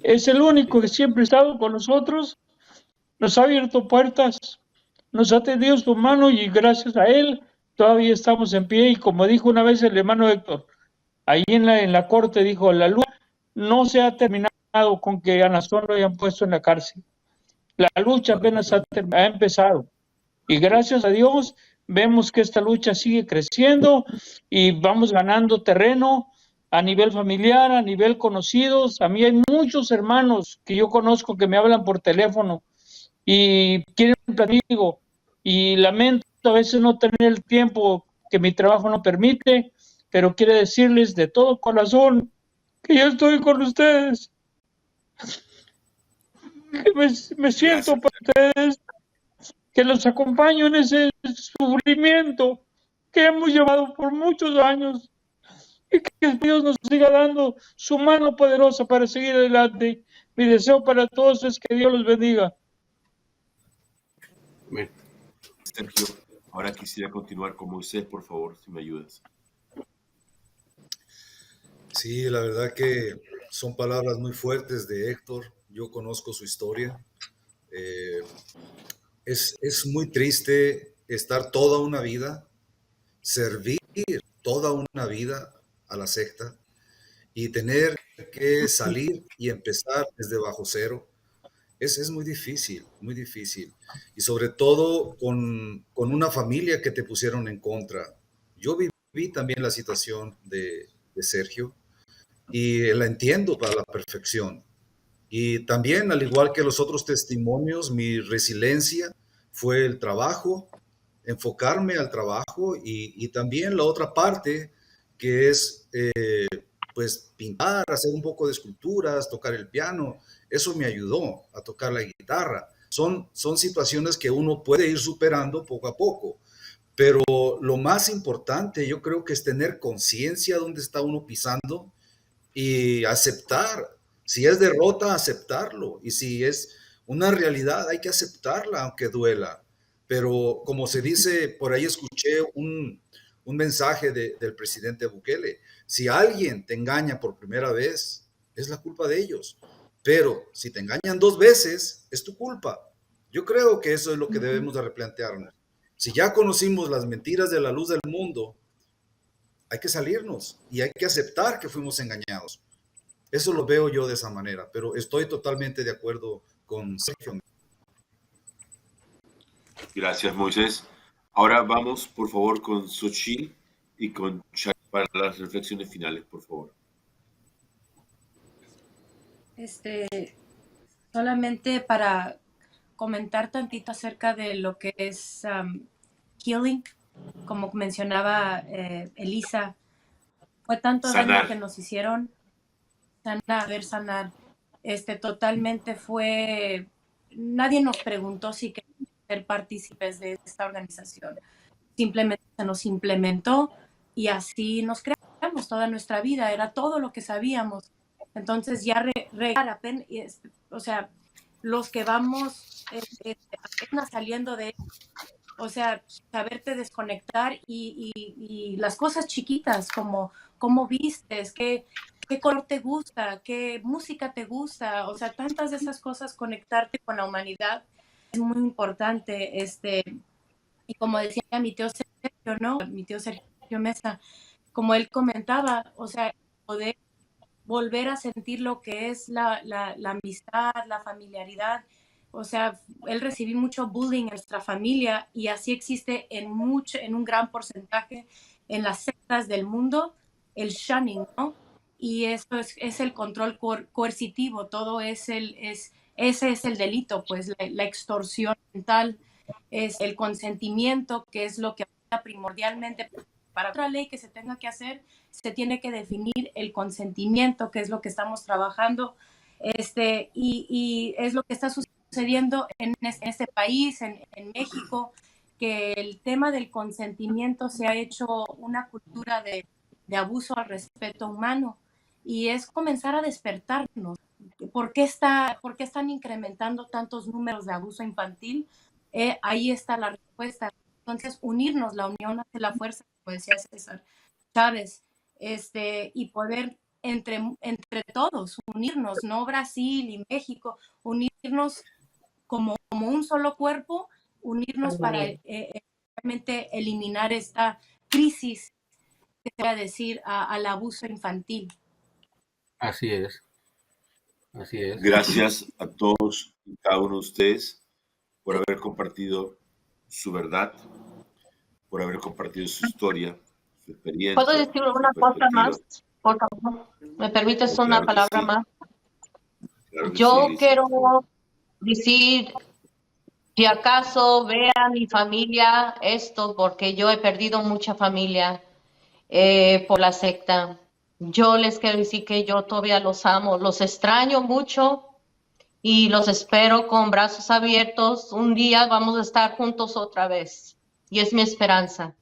Es el único que siempre ha estado con nosotros. Nos ha abierto puertas, nos ha tendido su mano y gracias a él todavía estamos en pie. Y como dijo una vez el hermano Héctor, ahí en la corte dijo, la lucha no se ha terminado con que a Nazón lo hayan puesto en la cárcel. La lucha apenas ha empezado. Y gracias a Dios vemos que esta lucha sigue creciendo y vamos ganando terreno a nivel familiar, a nivel conocidos. A mí hay muchos hermanos que yo conozco que me hablan por teléfono y quieren platicar conmigo, y lamento a veces no tener el tiempo que mi trabajo no permite, pero quiero decirles de todo corazón que yo estoy con ustedes, que me siento para ustedes, que los acompaño en ese sufrimiento que hemos llevado por muchos años, y que Dios nos siga dando su mano poderosa para seguir adelante. Mi deseo para todos es que Dios los bendiga. Sergio, ahora quisiera continuar con Moisés, por favor, si me ayudas. Sí, la verdad que son palabras muy fuertes de Héctor. yo conozco su historia. Es muy triste estar toda una vida, servir toda una vida a la secta y tener que salir y empezar desde bajo cero. Es muy difícil, muy difícil. Y sobre todo con una familia que te pusieron en contra. Yo viví también la situación de Sergio y la entiendo para la perfección. Y también, al igual que los otros testimonios, mi resiliencia fue el trabajo, enfocarme al trabajo y también la otra parte que es pues pintar, hacer un poco de esculturas, tocar el piano. Eso me ayudó a tocar la guitarra. Son situaciones que uno puede ir superando poco a poco. Pero lo más importante yo creo que es tener conciencia de dónde está uno pisando y aceptar. Si es derrota, aceptarlo. Y si es una realidad, hay que aceptarla, aunque duela. Pero como se dice, por ahí escuché un mensaje del presidente Bukele. Si alguien te engaña por primera vez, es la culpa de ellos. Pero si te engañan 2 veces, es tu culpa. Yo creo que eso es lo que debemos de replantearnos. Si ya conocimos las mentiras de la luz del mundo, hay que salirnos y hay que aceptar que fuimos engañados. Eso lo veo yo de esa manera, pero estoy totalmente de acuerdo con Sergio. Gracias, Moisés. Ahora vamos, por favor, con Xochitl y con Chay para las reflexiones finales, por favor. Solamente para comentar tantito acerca de lo que es healing, como mencionaba Elisa, fue tanto daño que nos hicieron sanar. Totalmente fue, nadie nos preguntó si queríamos ser partícipes de esta organización. Simplemente se nos implementó y así nos creamos toda nuestra vida, era todo lo que sabíamos. Entonces ya o sea, los que vamos apenas saliendo de, o sea, saberte desconectar y las cosas chiquitas como cómo vistes, qué color te gusta, qué música te gusta, o sea, tantas de esas cosas, conectarte con la humanidad es muy importante. Y como decía mi tío Sergio, ¿no? Mi tío Sergio Mesa, como él comentaba, o sea, poder volver a sentir lo que es la amistad, la familiaridad. O sea, él recibió mucho bullying en nuestra familia y así existe en un gran porcentaje en las sectas del mundo, el shunning, ¿no? Y eso es el control coercitivo, todo ese es el delito, pues la extorsión mental, es el consentimiento, que es lo que primordialmente para otra ley que se tenga que hacer, se tiene que definir el consentimiento, que es lo que estamos trabajando, y es lo que está sucediendo en este país, en México, que el tema del consentimiento se ha hecho una cultura de abuso al respeto humano, y es comenzar a despertarnos. ¿Por qué están incrementando tantos números de abuso infantil? Ahí está la respuesta. Entonces, unirnos, la unión hace la fuerza, como decía César Chávez, y poder entre todos unirnos, no Brasil y México, unirnos como un solo cuerpo, unirnos para realmente eliminar esta crisis que se va a decir al abuso infantil. Así es. Así es. Gracias a todos y cada uno de ustedes por haber compartido su verdad, por haber compartido su historia, su experiencia. ¿Puedo decir una cosa más? Por favor, ¿me permites una palabra más? Claro que Yo sí, Lisa. quiero decir, si acaso ve a mi familia esto, porque yo he perdido mucha familia por la secta. Yo les quiero decir que yo todavía los amo, los extraño mucho y los espero con brazos abiertos. Un día vamos a estar juntos otra vez y es mi esperanza.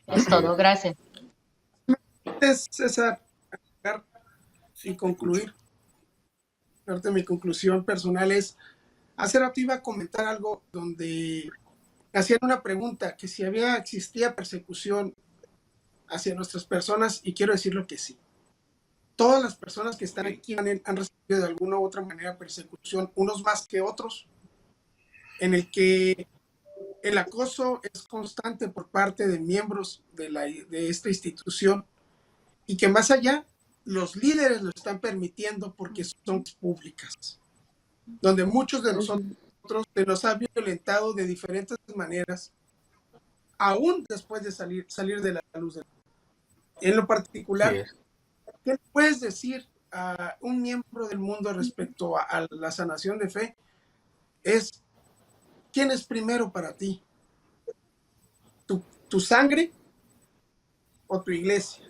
Es todo, gracias. César, y concluir. Parte de mi conclusión personal es, hace rato iba a comentar algo donde hacían una pregunta, que si existía persecución hacia nuestras personas, y quiero decirlo que sí. todas las personas que están aquí han recibido de alguna u otra manera persecución, unos más que otros, en el que el acoso es constante por parte de miembros de esta institución y que más allá los líderes lo están permitiendo porque son públicas, donde muchos de nosotros se nos ha violentado de diferentes maneras, aún después de salir de la luz. En lo particular, ¿qué puedes decir a un miembro del mundo respecto a la sanación de fe? ¿Quién es primero para ti? ¿Tu sangre o tu iglesia?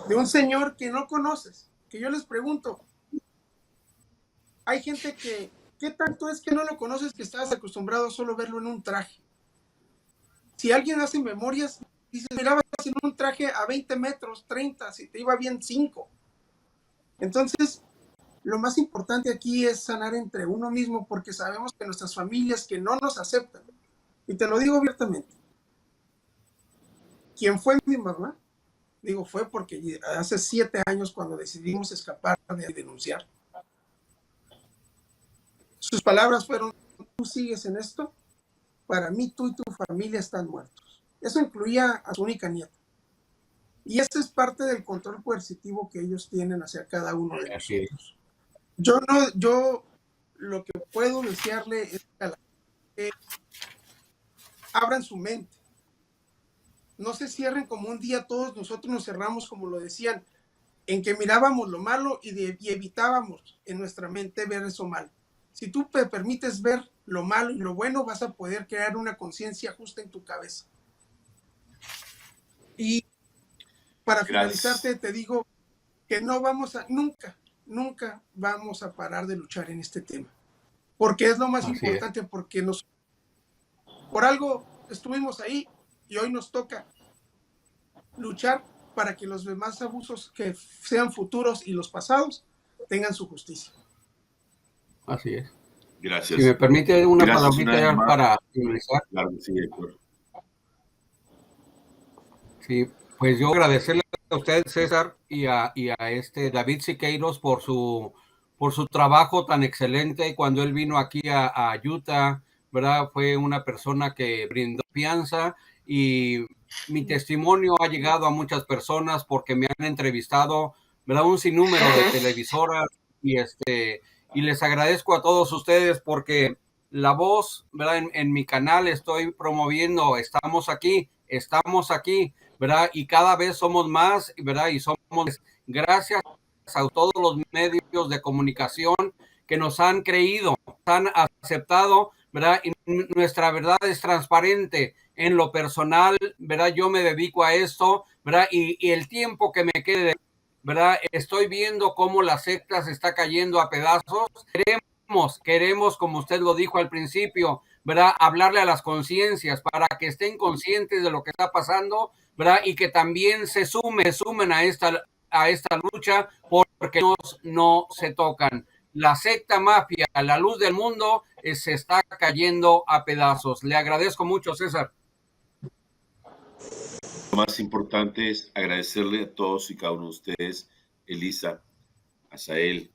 De un señor que no conoces, que yo les pregunto, hay gente que, ¿qué tanto es que no lo conoces que estás acostumbrado a solo verlo en un traje? Si alguien hace memorias, dices, mirabas en un traje a 20 metros, 30, si te iba bien 5. Entonces, lo más importante aquí es sanar entre uno mismo, porque sabemos que nuestras familias que no nos aceptan, y te lo digo abiertamente, ¿quién fue mi mamá? Digo, fue porque hace 7 años cuando decidimos escapar de denunciar. Sus palabras fueron, ¿tú sigues en esto? Para mí, tú y tu familia están muertos. Eso incluía a su única nieta. Y ese es parte del control coercitivo que ellos tienen hacia cada uno de nosotros. Yo lo que puedo desearle es que abran su mente. No se cierren como un día todos nosotros nos cerramos, como lo decían, en que mirábamos lo malo y evitábamos en nuestra mente ver eso malo. Si tú te permites ver lo malo y lo bueno, vas a poder crear una conciencia justa en tu cabeza. Y para finalizarte, te digo que no vamos a, nunca vamos a parar de luchar en este tema. Porque es lo más importante, porque por algo estuvimos ahí y hoy nos toca luchar para que los demás abusos que sean futuros y los pasados tengan su justicia. Así es. Gracias. Si me permite una Gracias palabrita para finalizar. Claro, sí, Héctor. Sí, pues yo agradecerle a usted, César, y a David Siqueiros por su trabajo tan excelente. Cuando él vino aquí a Utah, ¿verdad? Fue una persona que brindó confianza y mi testimonio ha llegado a muchas personas porque me han entrevistado, ¿verdad? Un sinnúmero de televisoras y les agradezco a todos ustedes porque la voz, ¿verdad? En mi canal estoy promoviendo, estamos aquí, ¿verdad? Y cada vez somos más, ¿verdad? Y somos gracias a todos los medios de comunicación que nos han creído, han aceptado, ¿verdad? Y nuestra verdad es transparente. En lo personal, ¿verdad? Yo me dedico a esto, ¿verdad? Y el tiempo que me quede, ¿verdad? Estoy viendo cómo la secta se está cayendo a pedazos. Queremos, como usted lo dijo al principio, ¿verdad? Hablarle a las conciencias para que estén conscientes de lo que está pasando, ¿verdad? Y que también se sumen a esta lucha porque no se tocan. La secta mafia, la luz del mundo, se está cayendo a pedazos. Le agradezco mucho, César. Lo más importante es agradecerle a todos y cada uno de ustedes, Elisa, Asael,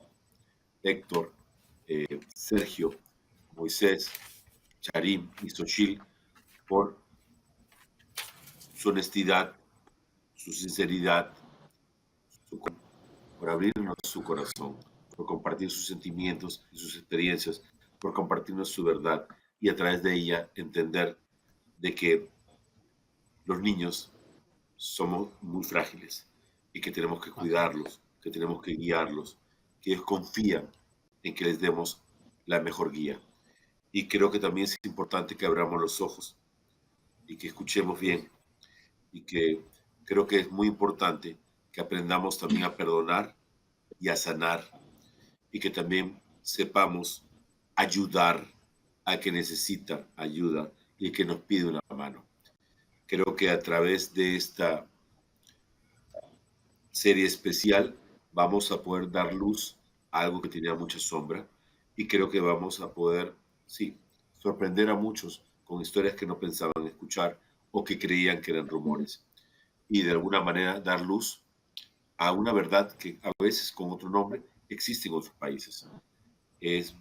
Héctor, Sergio, Moisés, Charim y Xochitl, por su honestidad, su sinceridad, por abrirnos su corazón, por compartir sus sentimientos y sus experiencias, por compartirnos su verdad y a través de ella entender de que los niños somos muy frágiles y que tenemos que cuidarlos, que tenemos que guiarlos, que ellos confían en que les demos la mejor guía. Y creo que también es importante que abramos los ojos y que escuchemos bien y que creo que es muy importante que aprendamos también a perdonar y a sanar y que también sepamos ayudar a que necesita ayuda y que nos pide una mano. Creo que a través de esta serie especial vamos a poder dar luz a algo que tenía mucha sombra y creo que vamos a poder, sí, sorprender a muchos con historias que no pensaban escuchar o que creían que eran rumores y de alguna manera dar luz a una verdad que a veces con otro nombre existe en otros países. Es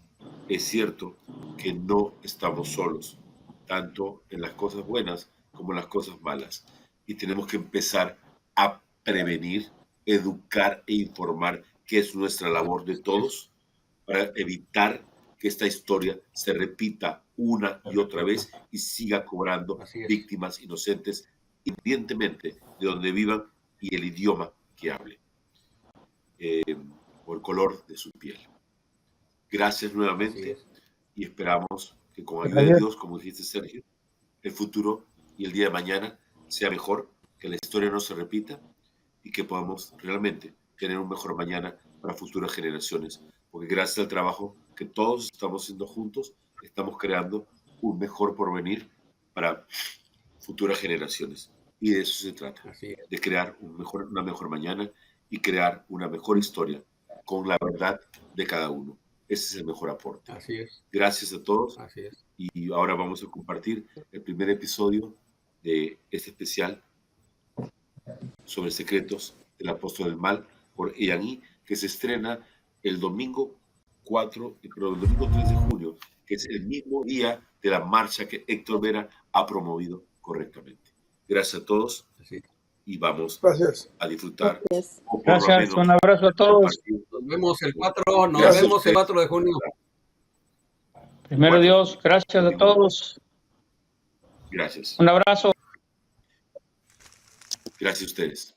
cierto que no estamos solos, tanto en las cosas buenas como en las cosas malas. Y tenemos que empezar a prevenir, educar e informar, que es nuestra labor de todos, para evitar que esta historia se repita una y otra vez y siga cobrando víctimas inocentes, independientemente de donde vivan y el idioma que hablen, o el color de su piel. Gracias nuevamente y esperamos que con ayuda de Dios, como dijiste, Sergio, el futuro y el día de mañana sea mejor, que la historia no se repita y que podamos realmente tener un mejor mañana para futuras generaciones, porque gracias al trabajo que todos estamos haciendo juntos, estamos creando un mejor porvenir para futuras generaciones. Y de eso se trata, de crear una mejor mañana y crear una mejor historia con la verdad de cada uno. Ese es el mejor aporte. Así es. Gracias a todos. Así es. Y ahora vamos a compartir el primer episodio de este especial sobre secretos del apóstol del mal por Ian, que se estrena el domingo 3 de junio, que es el mismo día de la marcha que Héctor Vera ha promovido correctamente. Gracias a todos y vamos a disfrutar. Gracias, un abrazo a todos. Nos vemos el 4 de junio. Primero Dios, gracias a todos. Gracias. Un abrazo. Gracias a ustedes.